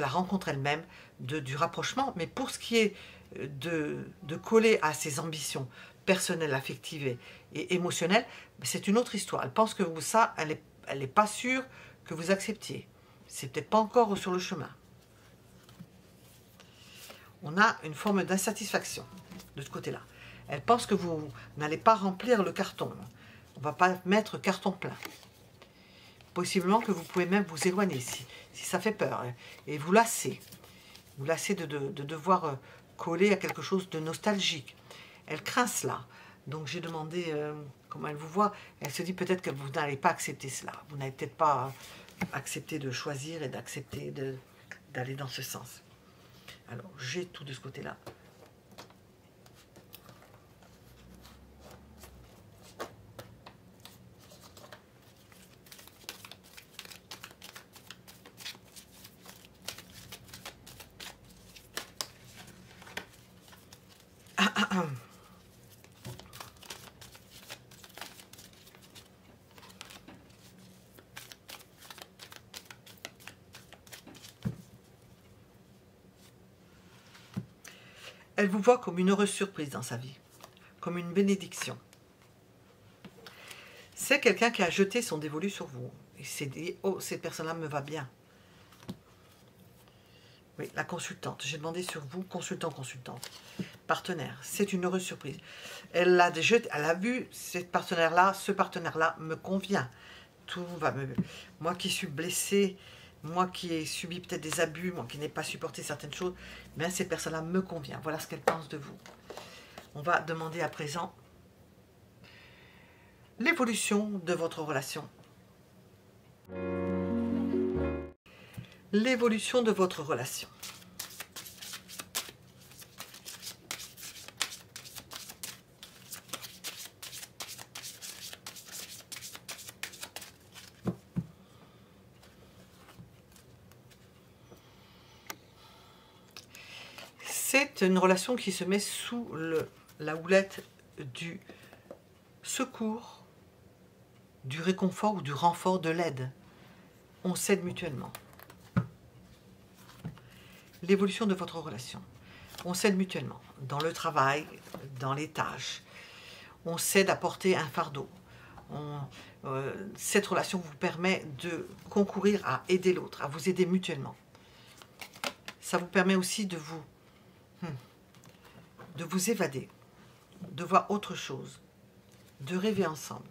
rencontre elle-même, du rapprochement, mais pour ce qui est de coller à ses ambitions personnelles, affectives et émotionnelles, c'est une autre histoire. Elle pense que ça, elle n'est pas sûre que vous acceptiez. C'est peut-être pas encore sur le chemin. On a une forme d'insatisfaction de ce côté-là. Elle pense que vous n'allez pas remplir le carton. On ne va pas mettre carton plein. Possiblement que vous pouvez même vous éloigner si ça fait peur. Et vous lassez. Vous lassez de devoir coller à quelque chose de nostalgique. Elle craint cela. Donc j'ai demandé comment elle vous voit. Elle se dit peut-être que vous n'allez pas accepter cela. Vous n'allez peut-être pas accepter de choisir et d'accepter d'aller dans ce sens. Alors j'ai tout de ce côté-là. Elle vous voit comme une heureuse surprise dans sa vie, comme une bénédiction. C'est quelqu'un qui a jeté son dévolu sur vous. Il s'est dit, oh, cette personne-là me va bien. Oui, la consultante. J'ai demandé sur vous, consultante. Partenaire, c'est une heureuse surprise. Elle a vu ce partenaire-là me convient. Tout va me... Moi qui suis blessée, moi qui ai subi peut-être des abus, moi qui n'ai pas supporté certaines choses, mais cette personne-là me convient. Voilà ce qu'elle pense de vous. On va demander à présent l'évolution de votre relation. L'évolution de votre relation. C'est une relation qui se met sous la houlette du secours, du réconfort ou du renfort, de l'aide. On s'aide mutuellement. L'évolution de votre relation. On s'aide mutuellement dans le travail, dans les tâches. On s'aide à porter un fardeau. Cette relation vous permet de concourir à aider l'autre, à vous aider mutuellement. Ça vous permet aussi de vous évader, de voir autre chose, de rêver ensemble,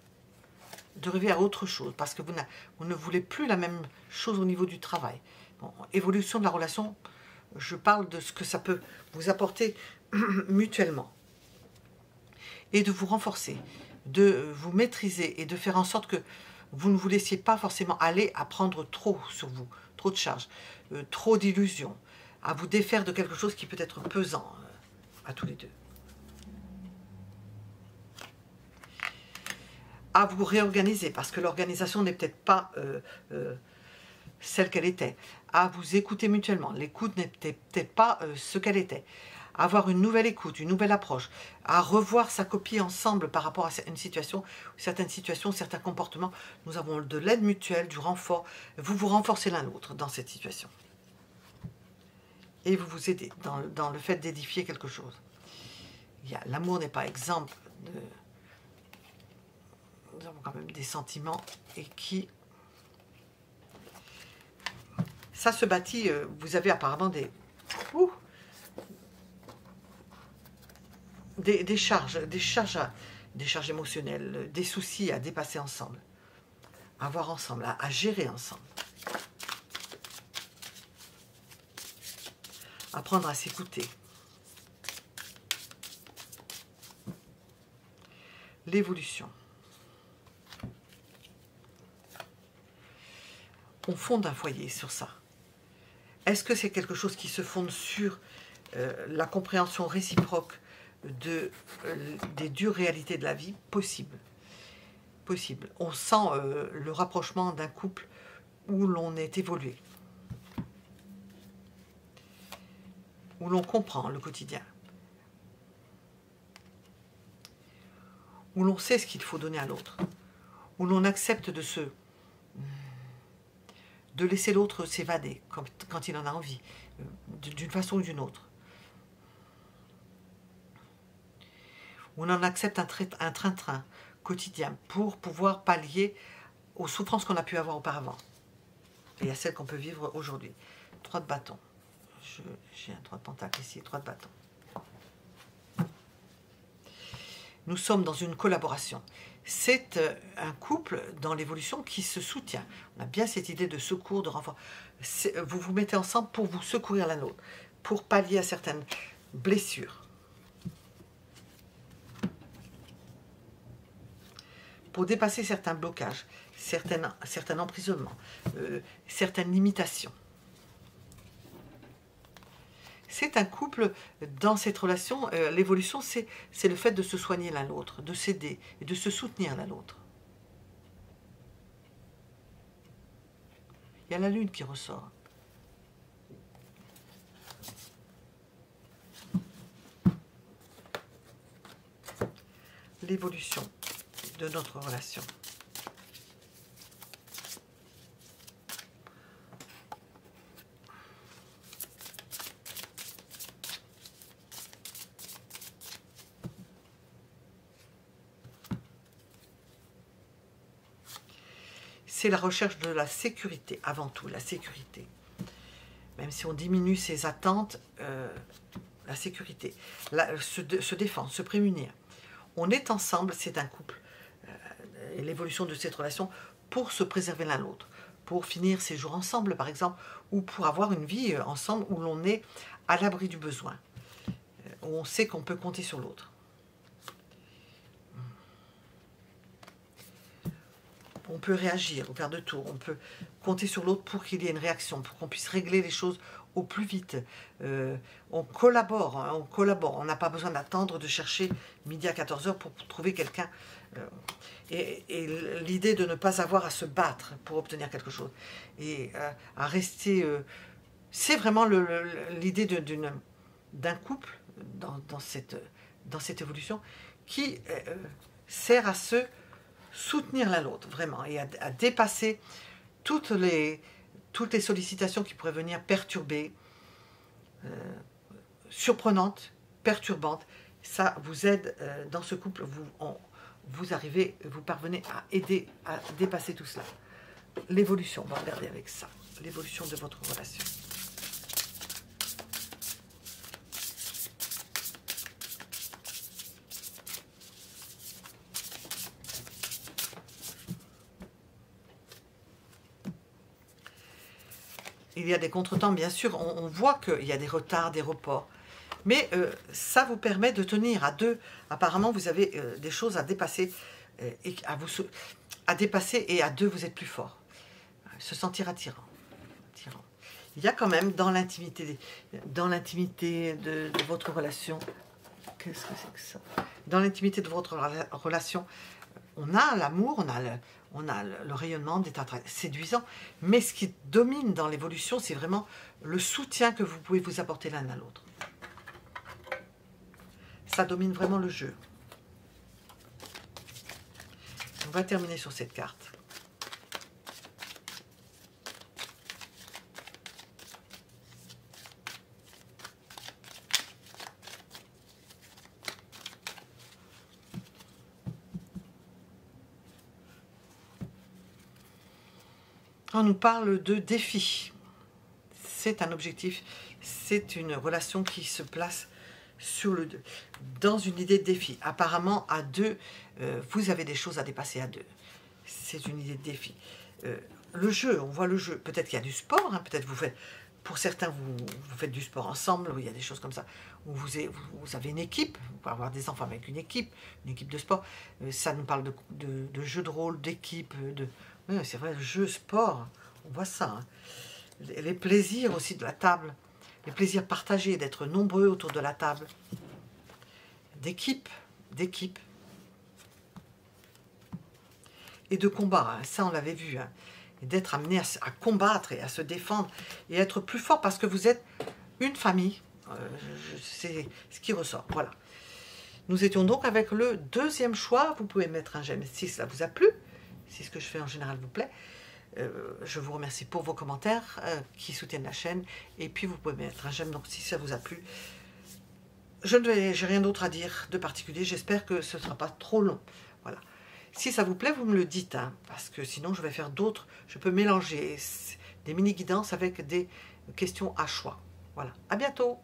de rêver à autre chose, parce que vous ne voulez plus la même chose au niveau du travail. Bon, évolution de la relation, je parle de ce que ça peut vous apporter mutuellement. Et de vous renforcer, de vous maîtriser et de faire en sorte que vous ne vous laissiez pas forcément aller à prendre trop sur vous, trop de charges, trop d'illusions, à vous défaire de quelque chose qui peut être pesant à tous les deux. À vous réorganiser, parce que l'organisation n'est peut-être pas celle qu'elle était. À vous écouter mutuellement. L'écoute n'était peut-être pas ce qu'elle était. Avoir une nouvelle écoute, une nouvelle approche. À revoir sa copie ensemble par rapport à une situation, certaines situations, certains comportements. Nous avons de l'aide mutuelle, du renfort. Vous vous renforcez l'un l'autre dans cette situation. Et vous vous aidez dans le fait d'édifier quelque chose. L'amour n'est pas exempt de... Nous avons quand même des sentiments et qui... Ça se bâtit, vous avez apparemment des charges émotionnelles, des soucis à dépasser ensemble, à voir ensemble, à gérer ensemble. Apprendre à s'écouter. L'évolution. On fonde un foyer sur ça. Est-ce que c'est quelque chose qui se fonde sur la compréhension réciproque des dures réalités de la vie? Possible. Possible. On sent le rapprochement d'un couple où l'on est évolué. où l'on comprend le quotidien, où l'on sait ce qu'il faut donner à l'autre, où l'on accepte de laisser l'autre s'évader quand il en a envie, d'une façon ou d'une autre. Où l'on accepte un train-train quotidien pour pouvoir pallier aux souffrances qu'on a pu avoir auparavant et à celles qu'on peut vivre aujourd'hui. 3 de bâton. J'ai un 3 de pentacle ici, 3 de bâton. Nous sommes dans une collaboration. C'est un couple dans l'évolution qui se soutient. On a bien cette idée de secours, de renfort. Vous vous mettez ensemble pour vous secourir l'un l'autre, pour pallier à certaines blessures, pour dépasser certains blocages, certains emprisonnements, certaines limitations. C'est un couple, dans cette relation, l'évolution, c'est le fait de se soigner l'un l'autre, de s'aider et de se soutenir l'un l'autre. Il y a la lune qui ressort. L'évolution de notre relation. C'est la recherche de la sécurité, avant tout, la sécurité. Même si on diminue ses attentes, la sécurité, se défendre, se prémunir. On est ensemble, c'est un couple. Et l'évolution de cette relation pour se préserver l'un l'autre, pour finir ses jours ensemble, par exemple, ou pour avoir une vie ensemble où l'on est à l'abri du besoin, où on sait qu'on peut compter sur l'autre. On peut réagir au quart de tour, on peut compter sur l'autre pour qu'il y ait une réaction, pour qu'on puisse régler les choses au plus vite. On collabore, hein, on n'a pas besoin d'attendre, de chercher midi à 14 h pour trouver quelqu'un. Et l'idée de ne pas avoir à se battre pour obtenir quelque chose, et à rester... c'est vraiment l'idée d'un couple dans cette évolution qui sert à se soutenir l'un l'autre, vraiment, et à dépasser toutes les sollicitations qui pourraient venir perturber, surprenantes, perturbantes. Ça vous aide dans ce couple, vous parvenez à aider à dépasser tout cela. L'évolution, on va regarder avec ça, l'évolution de votre relation. Il y a des contretemps, bien sûr, on voit qu'il y a des retards, des reports. Mais ça vous permet de tenir à deux. Apparemment, vous avez des choses à dépasser, et à deux, vous êtes plus fort. Se sentir attirant. Il y a quand même dans l'intimité de votre relation, qu'est-ce que c'est que ça? Dans l'intimité de votre relation, on a l'amour, on a le rayonnement d'état séduisant, mais ce qui domine dans l'évolution, c'est vraiment le soutien que vous pouvez vous apporter l'un à l'autre. Ça domine vraiment le jeu. On va terminer sur cette carte. On nous parle de défi. C'est un objectif, c'est une relation qui se place dans une idée de défi. Apparemment, à deux, vous avez des choses à dépasser à deux. C'est une idée de défi. Le jeu, on voit le jeu. Peut-être qu'il y a du sport, hein, peut-être pour certains, vous faites du sport ensemble, il y a des choses comme ça, où vous avez une équipe, vous pouvez avoir des enfants avec une équipe de sport. Ça nous parle de jeu de rôle, d'équipe, oui, c'est vrai, le jeu, sport, on voit ça. Hein. Les plaisirs aussi de la table, les plaisirs partagés, d'être nombreux autour de la table, d'équipe, et de combat, hein. Ça on l'avait vu, hein. Et d'être amené à combattre et à se défendre, et à être plus fort parce que vous êtes une famille, C'est ce qui ressort. Voilà. Nous étions donc avec le deuxième choix. Vous pouvez mettre un j'aime si cela vous a plu. Si ce que je fais en général vous plaît. Je vous remercie pour vos commentaires qui soutiennent la chaîne. Et puis vous pouvez mettre un j'aime donc si ça vous a plu. J'ai rien d'autre à dire de particulier. J'espère que ce ne sera pas trop long. Voilà. Si ça vous plaît, vous me le dites. Hein, parce que sinon, je vais faire d'autres. Je peux mélanger des mini-guidances avec des questions à choix. Voilà. À bientôt.